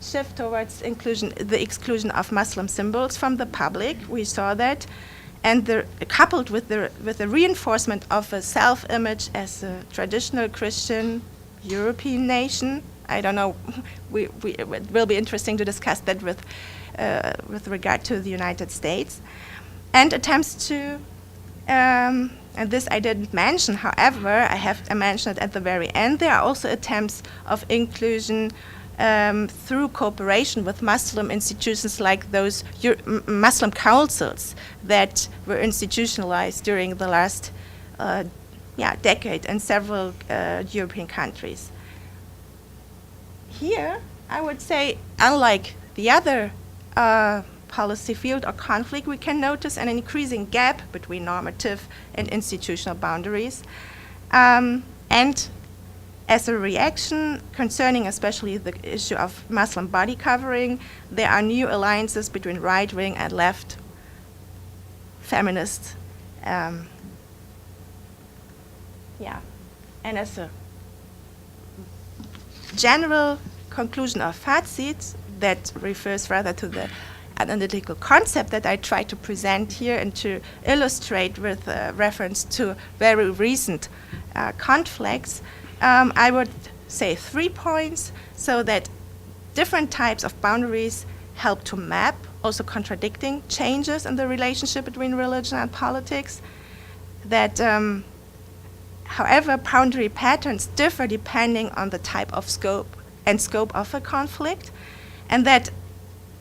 shift towards inclusion, the exclusion of Muslim symbols from the public. We saw that, and coupled with the reinforcement of a self-image as a traditional Christian European nation. I don't know. It will be interesting to discuss that with regard to the United States, and attempts to. And this I didn't mention, however, I mentioned it at the very end. There are also attempts of inclusion through cooperation with Muslim institutions like those Muslim councils that were institutionalized during the last decade in several European countries. Here, I would say, unlike the other policy field or conflict, we can notice an increasing gap between normative and institutional boundaries. And as a reaction concerning especially the issue of Muslim body covering, there are new alliances between right-wing and left feminists. And as a general conclusion or fazit that refers rather to the analytical concept that I try to present here and to illustrate with reference to very recent conflicts, I would say 3 points, so that different types of boundaries help to map also contradicting changes in the relationship between religion and politics, that however boundary patterns differ depending on the type of scope of a conflict, and that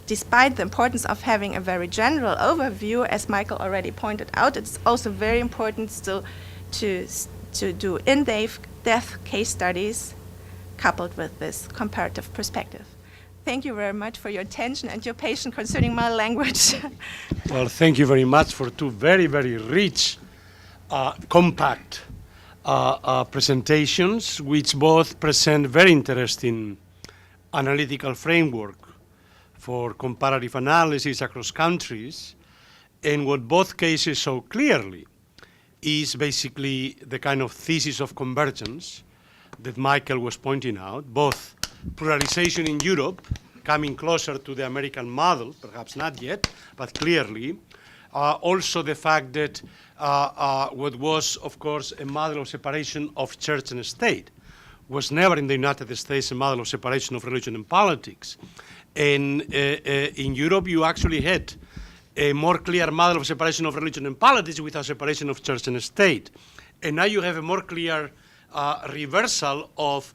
despite the importance of having a very general overview, as Michael already pointed out, it's also very important still to do in-depth case studies coupled with this comparative perspective. Thank you very much for your attention and your patience concerning my language.
Well, thank you very much for two very, very rich, compact presentations, which both present very interesting analytical framework for comparative analysis across countries, and what both cases show clearly is basically the kind of thesis of convergence that Michael was pointing out, both pluralization in Europe, coming closer to the American model, perhaps not yet, but clearly, also the fact that what was, of course, a model of separation of church and state was never in the United States a model of separation of religion and politics. And in Europe, you actually had a more clear model of separation of religion and politics without separation of church and state. And now you have a more clear reversal of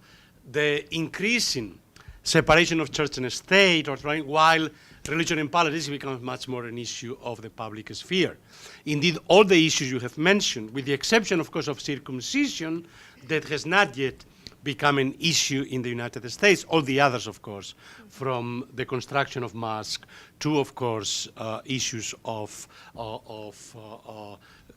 the increasing separation of church and state, while religion and politics becomes much more an issue of the public sphere. Indeed, all the issues you have mentioned, with the exception, of course, of circumcision, that has not yet become an issue in the United States. All the others, of course, from the construction of mosques to, of course, issues of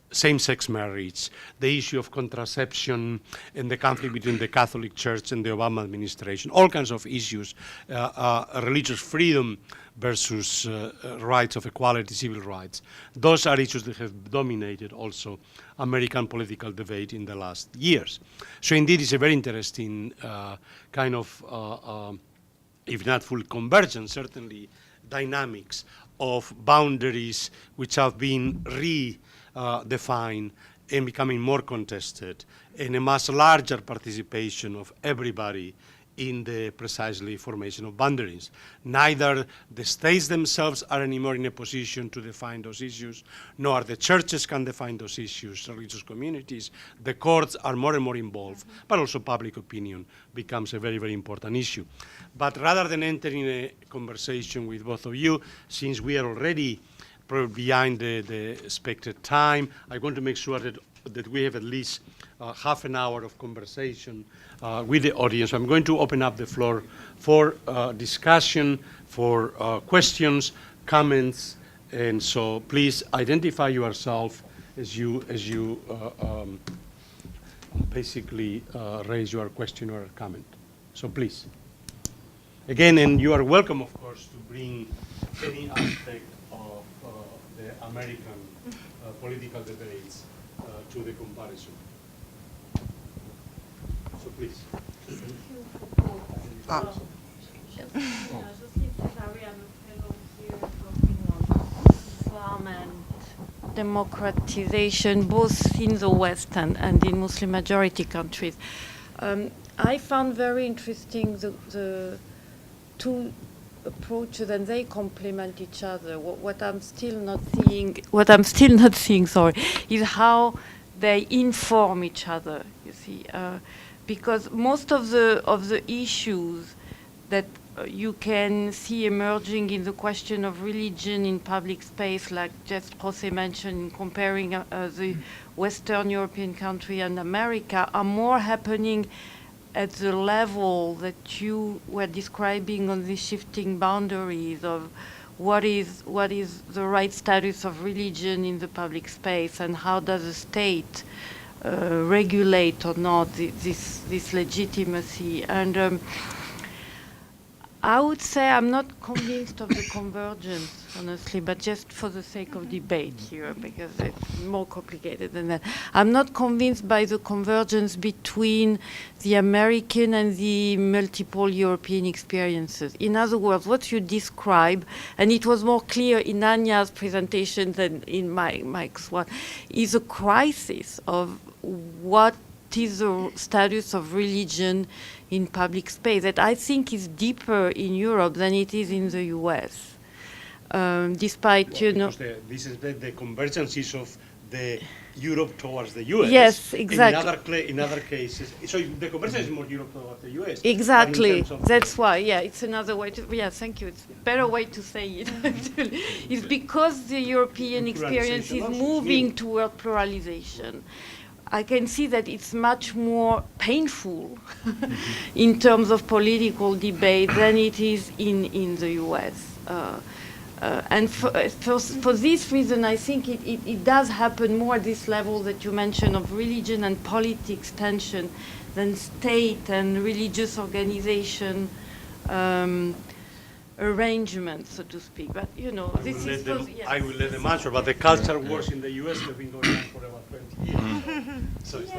same-sex marriage, the issue of contraception and the conflict between the Catholic Church and the Obama administration, all kinds of issues, religious freedom versus rights of equality, civil rights. Those are issues that have dominated also American political debate in the last years. So indeed, it's a very interesting kind of, if not full convergence, certainly dynamics of boundaries which have been redefined and becoming more contested, and a much larger participation of everybody in the precisely formation of boundaries. Neither the states themselves are anymore in a position to define those issues, nor the churches can define those issues, religious communities. The courts are more and more involved, but also public opinion becomes a very, very important issue. But rather than entering a conversation with both of you, since we are already behind the expected time, I want to make sure that we have at least half an hour of conversation with the audience. I'm going to open up the floor for discussion for questions, comments, and so please identify yourself as you basically raise your question or comment. So please. Again, and you are welcome, of course, to bring any aspect of the American political debates to the comparison. So please.
Islam and democratization, both in the West and in Muslim majority countries. I found very interesting the two approaches, and they complement each other. What I'm still not seeing, is how they inform each other. You see, because most of the issues that you can see emerging in the question of religion in public space, like just José mentioned, comparing the Western European country and America, are more happening at the level that you were describing on the shifting boundaries of what is the right status of religion in the public space, and how does the state regulate or not this legitimacy. And I would say I'm not convinced of the convergence, honestly, but just for the sake of debate here, because it's more complicated than that. I'm not convinced by the convergence between the American and the multiple European experiences. In other words, what you describe, and it was more clear in Anja's presentation than in Mike's one, is a crisis of what is the status of religion in public space that I think is deeper in Europe than it is in the US. Despite,
Well,
you know...
this is the convergences of the Europe towards the US.
Yes, exactly.
In other cases, so the convergence is more Europe towards the US.
Exactly. That's why, yeah, it's another way to... Yeah, thank you. It's a better way to say it, actually. It's because the European experience is moving toward pluralization. I can see that it's much more painful in terms of political debate than it is in the US. And for this reason, I think it does happen more at this level that you mentioned of religion and politics tension than state and religious organization arrangement, so to speak. But, you know, this is...
I will let them answer, but the culture wars in the US have been going on for about 20 years. So it's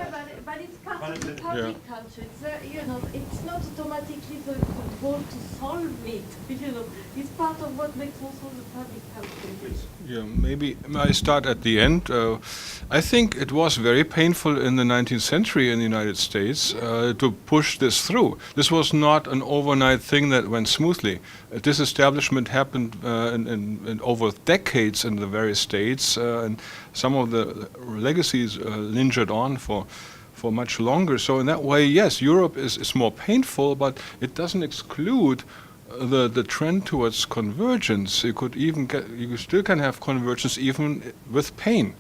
but it's part of the public culture. It's, you know, it's not automatically the goal to solve it. You know, it's part of what makes also the public culture.
Please.
Yeah, maybe I start at the end. I think it was very painful in the 19th century in the United States to push this through. This was not an overnight thing that went smoothly. Disestablishment happened in over decades in the various states, and some of the legacies lingered on for much longer. So in that way, yes, Europe is more painful, but it doesn't exclude the trend towards convergence. You still can have convergence even with pain.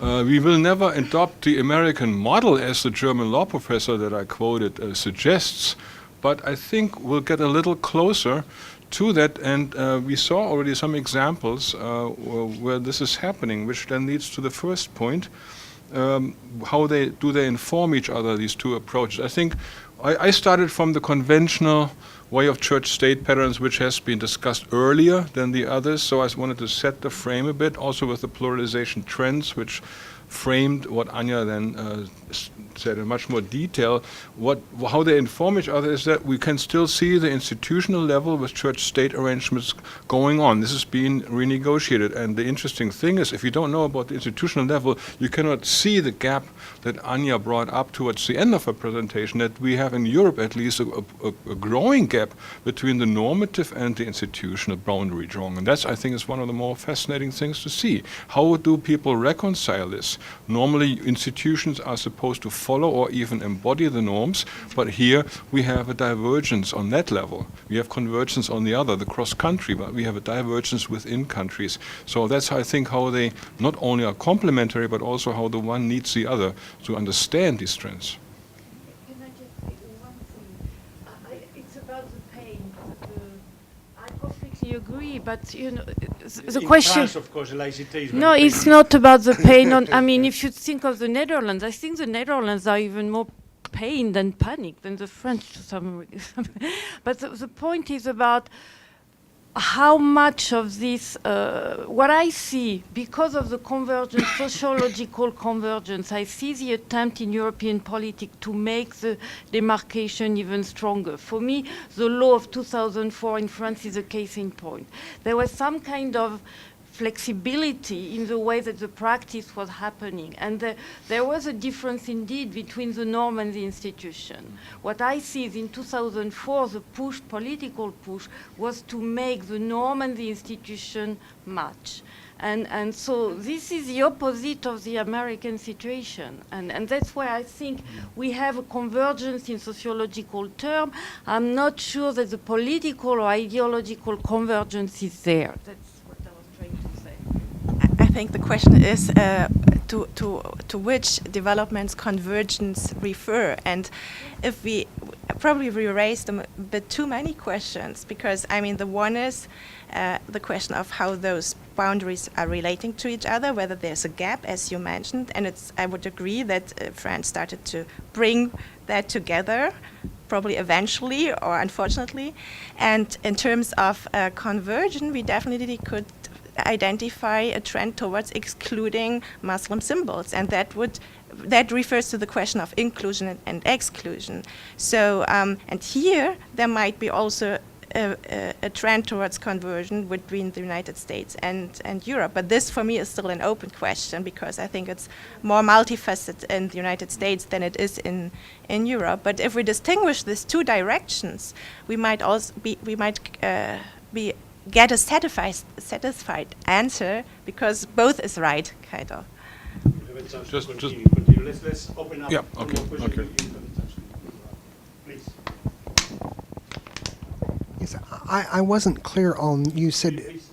We will never adopt the American model, as the German law professor that I quoted suggests, but I think we'll get a little closer to that, and we saw already some examples where this is happening, which then leads to the first point. How they inform each other, these two approaches? I think I started from the conventional way of church-state patterns, which has been discussed earlier than the others, so I wanted to set the frame a bit, also with the pluralization trends, which framed what Anja then said in much more detail. How they inform each other is that we can still see the institutional level with church-state arrangements going on. This is being renegotiated, and the interesting thing is, if you don't know about the institutional level, you cannot see the gap that Anja brought up towards the end of her presentation, that we have in Europe at least a growing gap between the normative and the institutional boundary drawing. And that's, I think, is one of the more fascinating things to see. How do people reconcile this? Normally, institutions are supposed to follow or even embody the norms, but here we have a divergence on that level. We have convergence on the other, the cross-country, but we have a divergence within countries. So that's, I think, how they not only are complementary, but also how the one needs the other to understand these trends.
Can I just say one thing? It's about the pain. I completely agree, but you know, the
In
question.
France, of course, laïcité is
No,
very
it's
big.
not about the pain. I mean, if you think of the Netherlands, I think the Netherlands are even more pain than panic than the French to some but the point is about how much of this, what I see, because of the convergence, sociological convergence, I see the attempt in European politics to make the demarcation even stronger. For me, the law of 2004 in France is a case in point. There was some kind of flexibility in the way that the practice was happening. And there was a difference indeed between the norm and the institution. What I see is in 2004, the political push, was to make the norm and the institution match. And so this is the opposite of the American situation. And that's why I think we have a convergence in sociological terms. I'm not sure that the political or ideological convergence is there. That's what I was trying to say.
I think the question is to which developments convergence refer, and if we raised a bit too many questions, because I mean the one is the question of how those boundaries are relating to each other, whether there's a gap, as you mentioned, and I would agree that France started to bring that together, probably eventually or unfortunately, and in terms of conversion, we definitely could identify a trend towards excluding Muslim symbols, and that refers to the question of inclusion and exclusion. So, and here there might be also a trend towards conversion between the United States and Europe, but this for me is still an open question, because I think it's more multifaceted in the United States than it is in Europe. But if we distinguish these two directions, we might also get a satisfied answer, because both is right, kind of.
Just
continue. Let's open up.
Yeah,
for
okay,
more questions.
okay.
Please.
Yes, I wasn't clear on, you said,
Please.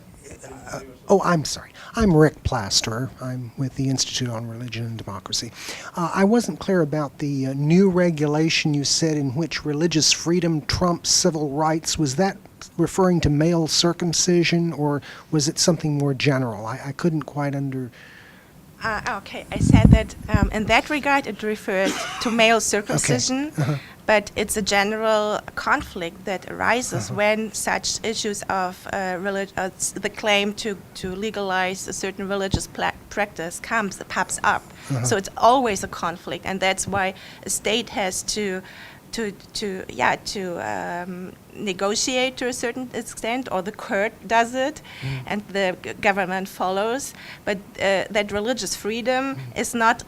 I'm sorry. I'm Rick Plaster. I'm with the Institute on Religion and Democracy. I wasn't clear about the new regulation you said in which religious freedom trumps civil rights. Was that referring to male circumcision, or was it something more general? I couldn't quite
Okay, I said that in that regard it refers to male circumcision, but it's a general conflict that arises when such issues of the claim to legalize a certain religious practice pops up. So it's always a conflict, and that's why a state has to negotiate to a certain extent, or the court does it, and the government follows. But that religious freedom is not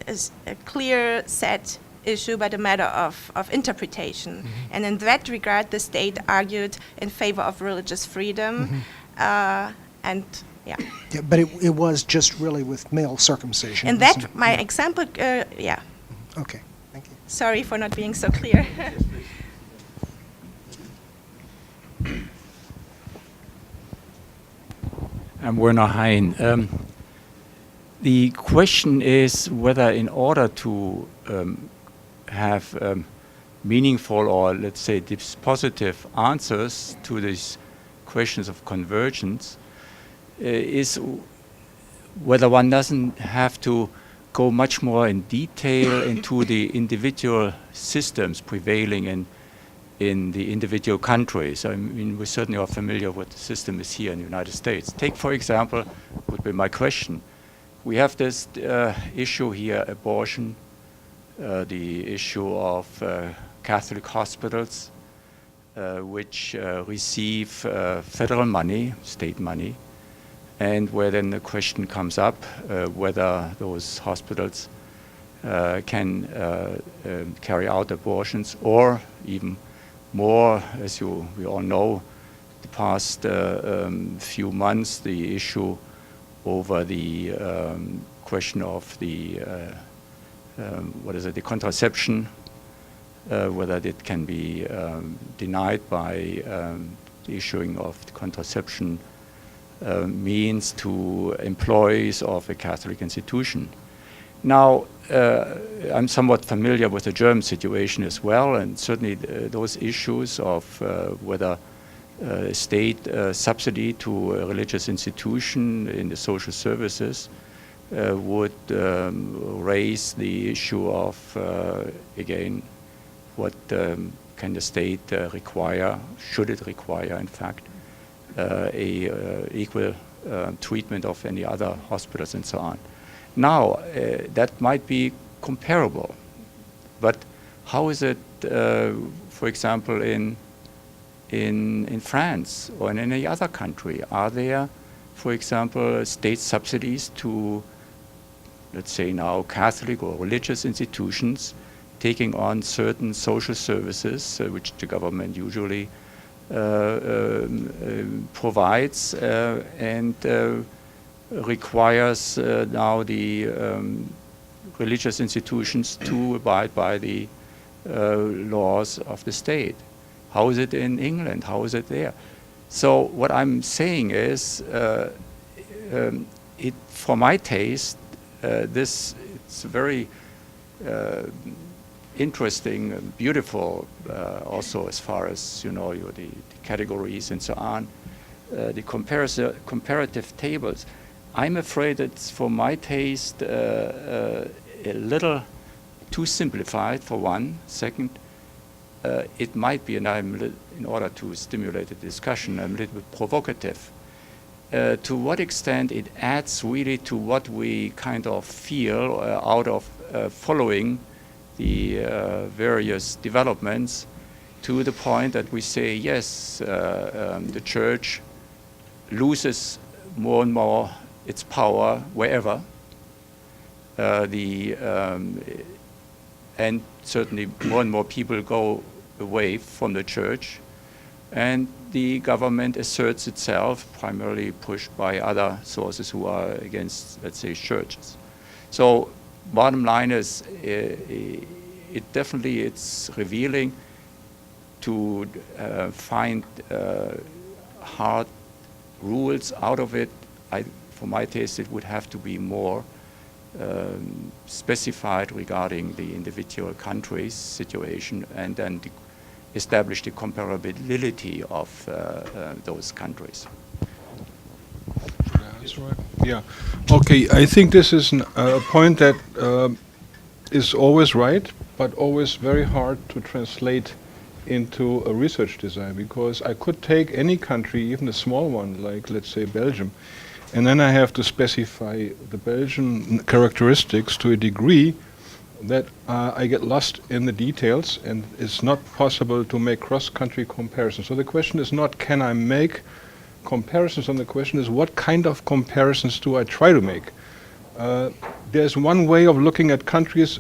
is a clear set issue, but a matter of interpretation. And in that regard, the state argued in favor of religious freedom, and yeah.
Yeah, but it was just really with male circumcision.
And
wasn't
that
it?
my example, yeah.
Okay, thank you.
Sorry for not being so clear.
I'm Werner Hein. The question is whether, in order to have meaningful, or let's say dispositive answers to these questions of convergence, is whether one doesn't have to go much more in detail into the individual systems prevailing in the individual countries. I mean, we certainly are familiar with the system is here in the United States. Take, for example, would be my question. We have this issue here, abortion, the issue of Catholic hospitals, which receive federal money, state money, and where then the question comes up whether those hospitals can carry out abortions, or even more, as we all know, the past few months, the issue over the question of the the contraception, whether it can be denied by the issuing of the contraception means to employees of a Catholic institution. Now, I'm somewhat familiar with the German situation as well, and certainly those issues of whether state subsidy to a religious institution in the social services would raise the issue of, again, what can the state require, should it require, in fact, equal treatment of any other hospitals and so on. Now, that might be comparable, but how is it, for example, in France or in any other country? Are there, for example, state subsidies to, let's say now, Catholic or religious institutions taking on certain social services, which the government usually provides and requires now the religious institutions to abide by the laws of the state? How is it in England? How is it there? So what I'm saying is, for my taste, it's very interesting and beautiful, also as far as the categories and so on, the comparative tables. I'm afraid it's, for my taste, a little too simplified, for one. Second, it might be, and in order to stimulate the discussion, I'm a little bit provocative. To what extent it adds really to what we kind of feel out of following the various developments, to the point that we say, yes, the church loses more and more its power wherever, and certainly more and more people go away from the church, and the government asserts itself, primarily pushed by other sources who are against, let's say, churches. So bottom line is, it's revealing to find hard rules out of it. For my taste, it would have to be more specified regarding the individual country's situation, and then establish the comparability of those countries.
Yeah. Okay. I think this is a point that is always right, but always very hard to translate into a research design, because I could take any country, even a small one, like let's say Belgium, and then I have to specify the Belgian characteristics to a degree that I get lost in the details, and it's not possible to make cross-country comparisons. So the question is not, can I make comparisons, and the question is, what kind of comparisons do I try to make? There's one way of looking at countries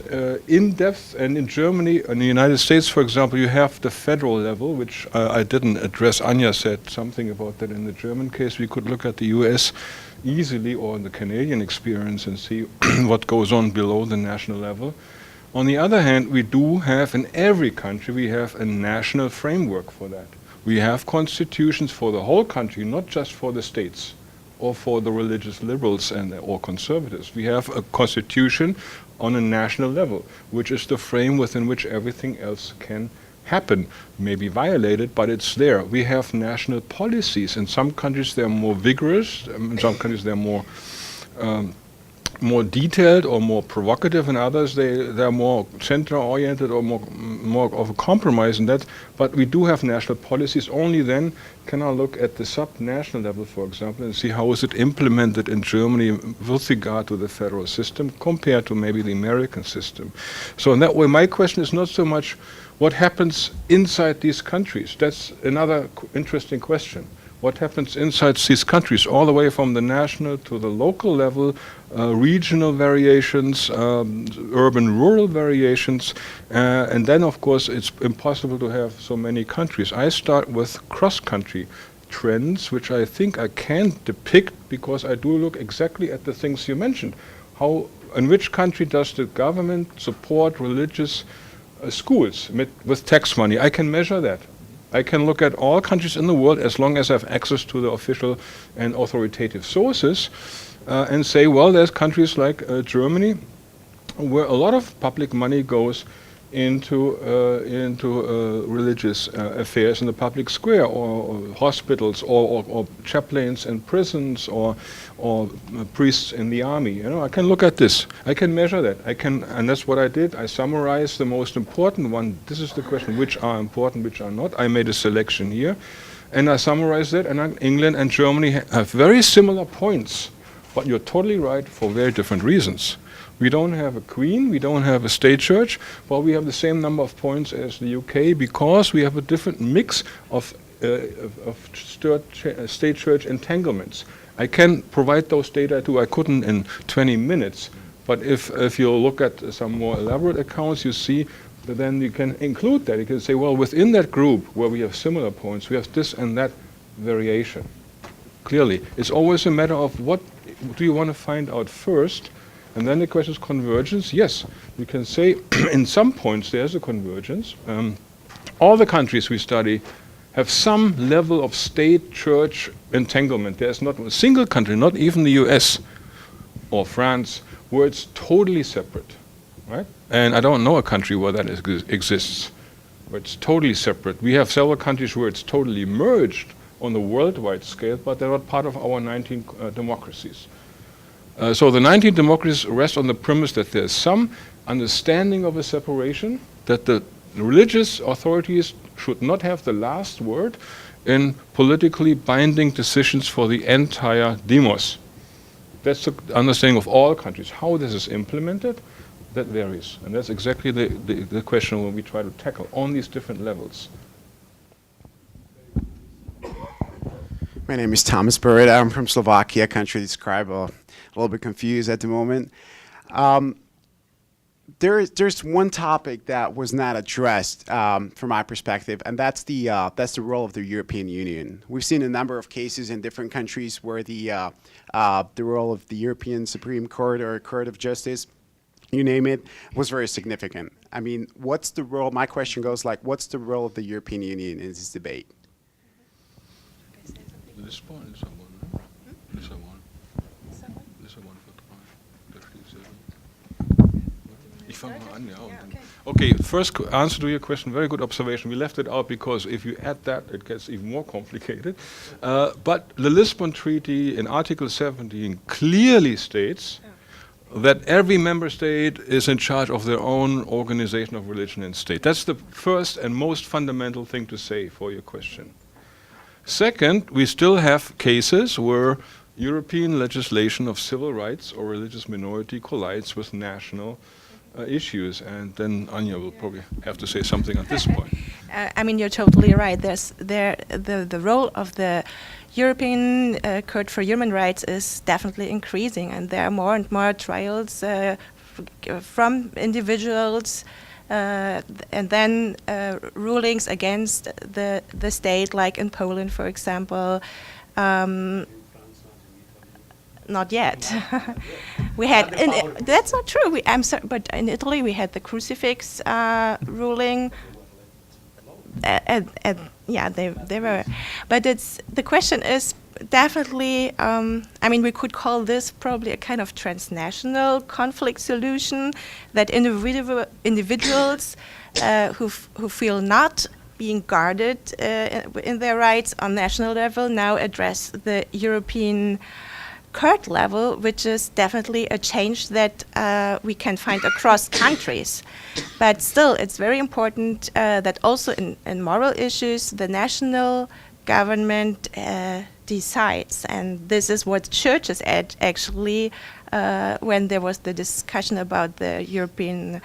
in depth, and in Germany, in the United States, for example, you have the federal level, which I didn't address. Anja said something about that in the German case. We could look at the US easily, or in the Canadian experience, and see what goes on below the national level. On the other hand, we do have, in every country, we have a national framework for that. We have constitutions for the whole country, not just for the states or for the religious liberals or conservatives. We have a constitution on a national level, which is the frame within which everything else can happen, maybe violated, but it's there. We have national policies. In some countries they're more vigorous, in some countries they're more detailed or more provocative, and others they're more center-oriented or more of a compromise in that. But we do have national policies. Only then can I look at the sub-national level, for example, and see how is it implemented in Germany with regard to the federal system compared to maybe the American system. So in that way, my question is not so much what happens inside these countries. That's another interesting question. What happens inside these countries, all the way from the national to the local level, regional variations, urban-rural variations, and then, of course, it's impossible to have so many countries. I start with cross-country trends, which I think I can depict because I do look exactly at the things you mentioned. How, in which country does the government support religious schools with tax money? I can measure that. I can look at all countries in the world as long as I have access to the official and authoritative sources and say, well, there's countries like Germany where a lot of public money goes into religious affairs in the public square, or hospitals, or chaplains in prisons, or priests in the army. You know, I can look at this. I can measure that. And that's what I did. I summarized the most important one. This is the question: which are important, which are not. I made a selection here, and I summarized that. And England and Germany have very similar points, but you're totally right, for very different reasons. We don't have a queen, we don't have a state church, but we have the same number of points as the UK, because we have a different mix of state church entanglements. I can provide those data too. I couldn't in 20 minutes, but if you look at some more elaborate accounts, you see that then you can include that. You can say, well, within that group where we have similar points, we have this and that variation. Clearly, it's always a matter of what do you want to find out first. And then the question is convergence. Yes, we can say in some points there's a convergence. All the countries we study have some level of state-church entanglement. There's not a single country, not even the US or France, where it's totally separate, right? And I don't know a country where that exists, where it's totally separate. We have several countries where it's totally merged on the worldwide scale, but they're not part of our 19 democracies. So the 19 democracies rest on the premise that there's some understanding of a separation, that the religious authorities should not have the last word in politically binding decisions for the entire demos. That's the understanding of all countries. How this is implemented, that varies. And that's exactly the question when we try to tackle on these different levels.
My name is Thomas Burrett. I'm from Slovakia, country described, a little bit confused at the moment. There's one topic that was not addressed from my perspective, and that's the role of the European Union. We've seen a number of cases in different countries where the role of the European Supreme Court or Court of Justice, you name it, was very significant. I mean, what's the role? My question goes like, what's the role of the European Union in this debate?
Lissabon. Ich fange mal an, ja. Okay, first answer to your question, very good observation. We left it out because if you add that, it gets even more complicated. But the Lisbon Treaty in Article 17 clearly states that every member state is in charge of their own organization of religion and state. That's the first and most fundamental thing to say for your question. Second, we still have cases where European legislation of civil rights or religious minority collides with national issues, and then Anja will probably have to say something at this point.
I mean, you're totally right. The role of the European Court for Human Rights is definitely increasing, and there are more and more trials from individuals and then rulings against the state, like in Poland, for example. Not yet. We had. That's not true. I'm sorry, but in Italy we had the crucifix ruling. Yeah, they were. But the question is definitely. I mean, we could call this probably a kind of transnational conflict solution, that individuals who feel not being guarded in their rights on national level now address the European Court level, which is definitely a change that we can find across countries. But still, it's very important that also in moral issues, the national government decides. And this is what churches actually, when there was the discussion about the European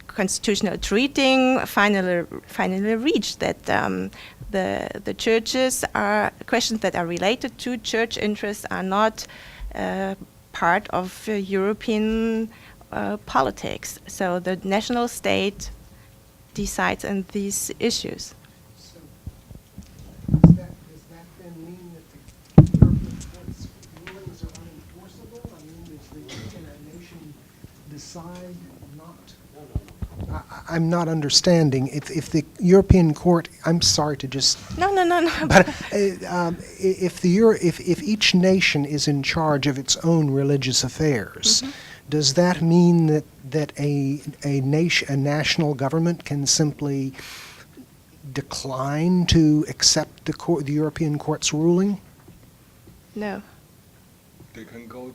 constitutional treaty, finally reached that the churches are questions that are related to church interests are not part of European politics. So the national state decides on these issues.
So does that then mean that the European Court's rulings are unenforceable? I mean, can a nation decide not? I'm not understanding. If the European Court, I'm sorry to just.
No.
But if each nation is in charge of its own religious affairs, does that mean that a national government can simply decline to accept the European Court's ruling?
No.
They can go.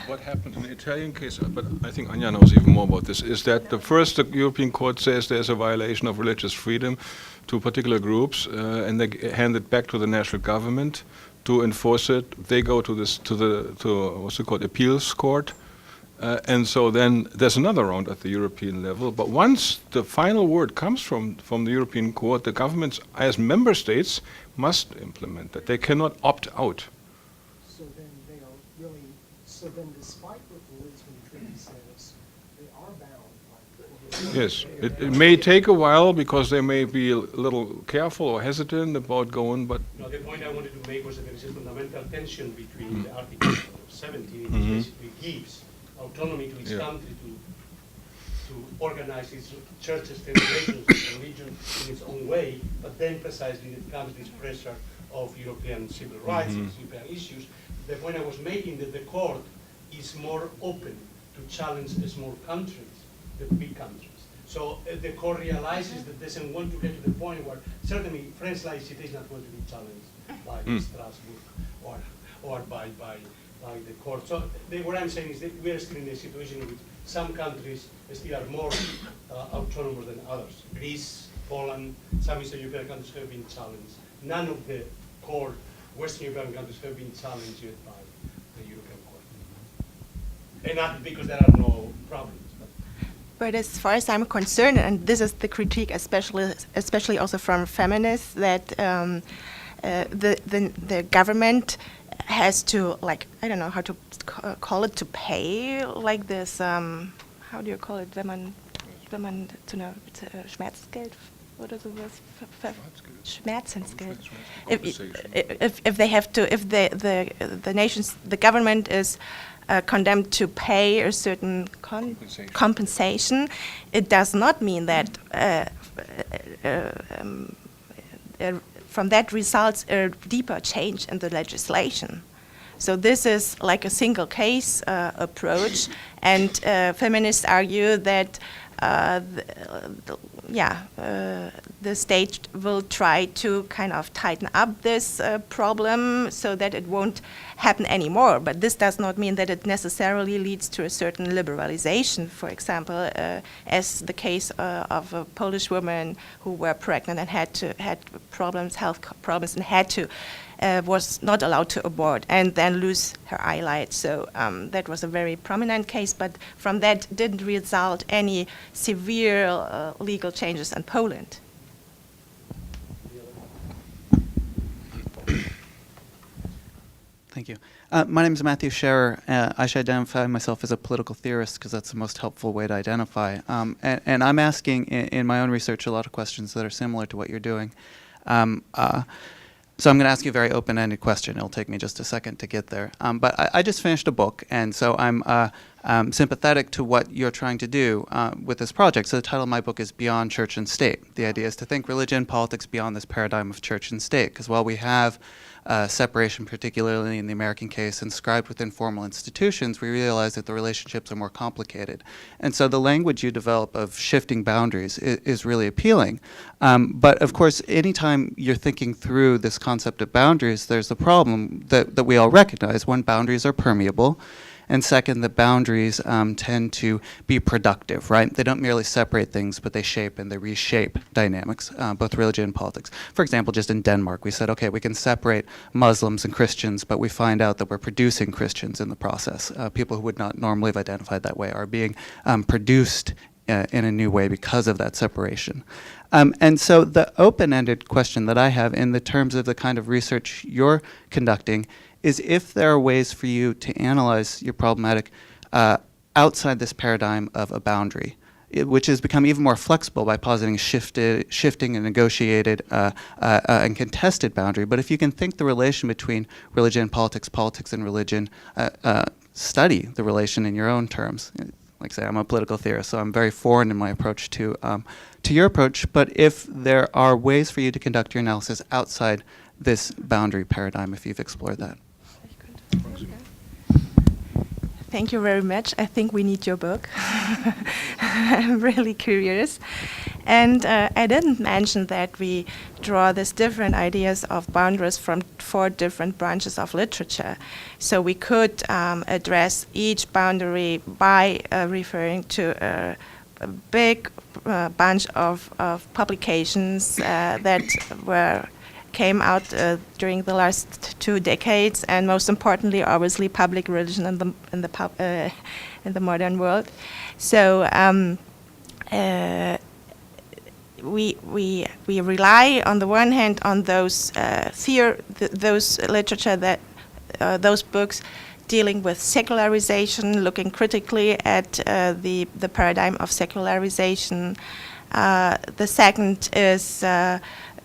What happened in the Italian case, but I think Anja knows even more about this, is that the European Court says there's a violation of religious freedom to particular groups, and they hand it back to the national government to enforce it. They go to what's it called, appeals court, and so then there's another round at the European level. But once the final word comes from the European Court, the governments, as member states, must implement that. They cannot opt out.
So then they are really. So then, despite what the Lisbon Treaty says, they are bound.
Yes, it may take a while because they may be a little careful or hesitant about going, but
No, the point I wanted to make was that there is a fundamental tension between the Article 17, which basically gives autonomy to each country to organize its churches, federations, religion in its own way, but then precisely it comes this pressure of European civil rights and European issues. The point I was making that the court is more open to challenge the small countries, the big countries. So the court realizes that it doesn't want to get to the point where certainly French laicity is not going to be challenged by Strasbourg or by the court. So what I'm saying is that we are still in a situation in which some countries still are more autonomous than others. Greece, Poland, some Eastern European countries have been challenged. None of the core Western European countries have been challenged yet by the European Court. And not because there are no problems.
But as far as I'm concerned, and this is the critique, especially also from feminists, that the government has to, like, I don't know how to call it, to pay like this. How do you call it? Wenn man zu einer Schmerzgeld oder sowas. Schmerzensgeld. If they have to, if the government is condemned to pay a certain compensation, it does not mean that from that results a deeper change in the legislation. So this is like a single case approach, and feminists argue that the state will try to kind of tighten up this problem so that it won't happen anymore. But this does not mean that it necessarily leads to a certain liberalization. For example, as the case of a Polish woman who were pregnant and had problems, health problems, and was not allowed to abort and then lose her eyelid. So that was a very prominent case, but from that didn't result any severe legal changes in Poland.
Thank you. My name is Matthew Scherer. I should identify myself as a political theorist because that's the most helpful way to identify. And I'm asking in my own research a lot of questions that are similar to what you're doing. So I'm going to ask you a very open-ended question. It'll take me just a second to get there. But I just finished a book, and so I'm sympathetic to what you're trying to do with this project. So the title of my book is Beyond Church and State. The idea is to think religion, politics beyond this paradigm of church and state. Because while we have separation, particularly in the American case, inscribed within formal institutions, we realize that the relationships are more complicated. And so the language you develop of shifting boundaries is really appealing. But of course, anytime you're thinking through this concept of boundaries, there's a problem that we all recognize. One, boundaries are permeable. And second, the boundaries tend to be productive, right? They don't merely separate things, but they shape and they reshape dynamics, both religion and politics. For example, just in Denmark, we said, okay, we can separate Muslims and Christians, but we find out that we're producing Christians in the process. People who would not normally have identified that way are being produced in a new way because of that separation. And so the open-ended question that I have in the terms of the kind of research you're conducting is if there are ways for you to analyze your problematic outside this paradigm of a boundary, which has become even more flexible by positing shifting and negotiated and contested boundary. But if you can think the relation between religion and politics, politics and religion, study the relation in your own terms. Like I say, I'm a political theorist, so I'm very foreign in my approach to your approach. But if there are ways for you to conduct your analysis outside this boundary paradigm, if you've explored that.
Thank you very much. I think we need your book. I'm really curious. And I didn't mention that we draw these different ideas of boundaries from 4 different branches of literature. So we could address each boundary by referring to a big bunch of publications that came out during the last 2 decades, and most importantly, obviously, public religion in the modern world. So we rely on the one hand on those those literature that those books dealing with secularization, looking critically at the paradigm of secularization. The second is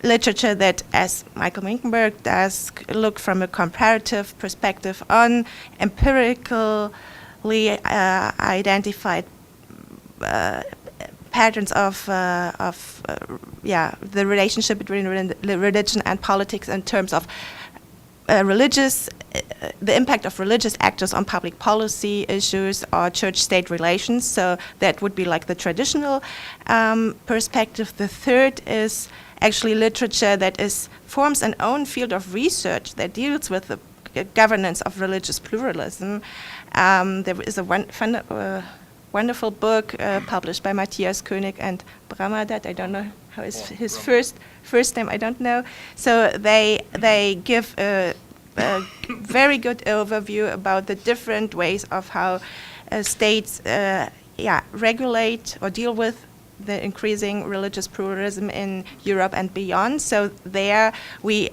literature that, as Michael Minkenberg does, look from a comparative perspective on empirically identified patterns of the relationship between religion and politics in terms of the impact of religious actors on public policy issues or church-state relations. So that would be like the traditional perspective. The third is actually literature that forms an own field of research that deals with the governance of religious pluralism. There is a wonderful book published by Matthias König and Brahmadat. I don't know how is his first name. I don't know. So they give a very good overview about the different ways of how states regulate or deal with the increasing religious pluralism in Europe and beyond. So there we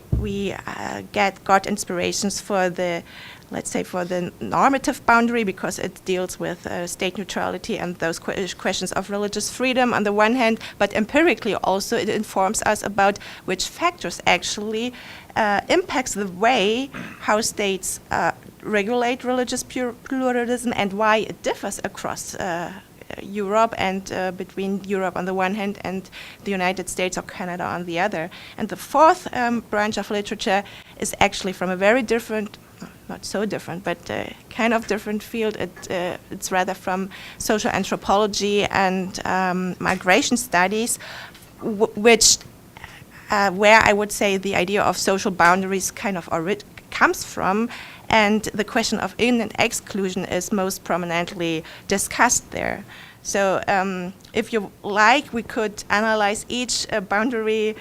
got inspirations for the, let's say, for the normative boundary, because it deals with state neutrality and those questions of religious freedom on the one hand, but empirically also it informs us about which factors actually impacts the way how states regulate religious pluralism and why it differs across Europe and between Europe on the one hand and the United States or Canada on the other. And the fourth branch of literature is actually from a very different, not so different, but kind of different field. It's rather from social anthropology and migration studies, which where I would say the idea of social boundaries kind of comes from, and the question of in and exclusion is most prominently discussed there. So if you like, we could analyze each boundary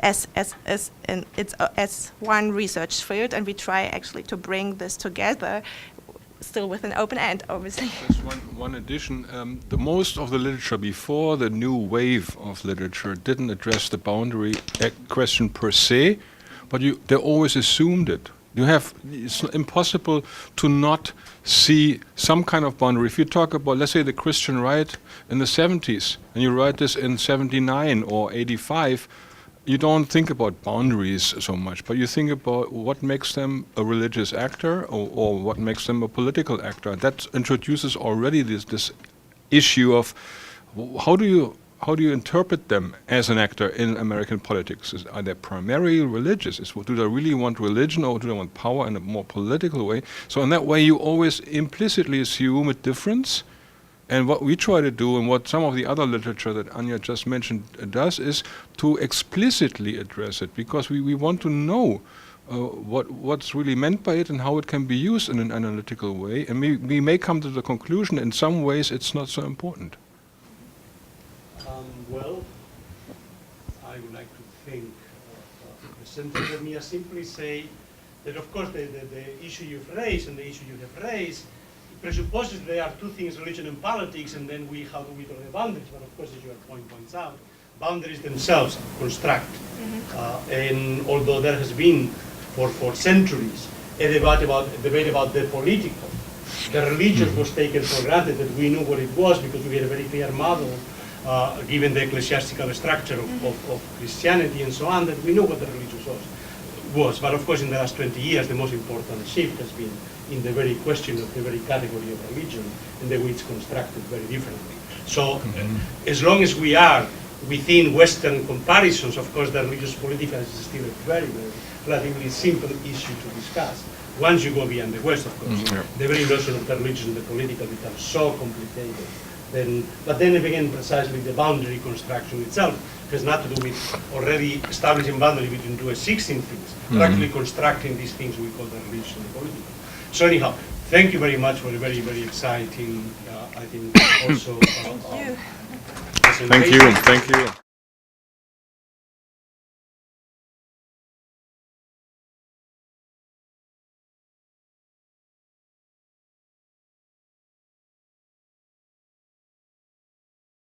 as one research field, and we try actually to bring this together, still with an open end, obviously.
Just one addition. The most of the literature before the new wave of literature didn't address the boundary question per se, but they always assumed it. It's impossible to not see some kind of boundary. If you talk about, let's say, the Christian right in the 70s, and you write this in 79 or 85, you don't think about boundaries so much, but you think about what makes them a religious actor or what makes them a political actor. That introduces already this issue of how do you interpret them as an actor in American politics? Are they primarily religious? Do they really want religion, or do they want power in a more political way? So in that way, you always implicitly assume a difference. And what we try to do, and what some of the other literature that Anja just mentioned does, is to explicitly address it, because we want to know what's really meant by it and how it can be used in an analytical way. And we may come to the conclusion in some ways it's not so important.
Well, I would like to thank the presenter. Let me simply say that, of course, the issue you've raised and the issue you have raised presupposes there are two things, religion and politics, and then how do we draw the boundaries? But of course, as your point points out, boundaries themselves construct. And although there has been for centuries a debate about the political, the religious was taken for granted, that we knew what it was because we had a very clear model, given the ecclesiastical structure of Christianity and so on, that we knew what the religious was. But of course, in the last 20 years, the most important shift has been in the very question of the very category of religion and the way it's constructed very differently. So as long as we are within Western comparisons, of course, the religious political is still a very, very relatively simple issue to discuss. once you go beyond the West, of course,
Yeah.
the very notion of the religion, the political becomes so complicated. But then again, precisely the boundary construction itself has not to do with already establishing boundary between two existing things, but actually constructing these things we call the religion and the political. So anyhow, thank you very much for a very, very exciting, I think, also
Thank you.
Thank you.
presentation.
Thank you.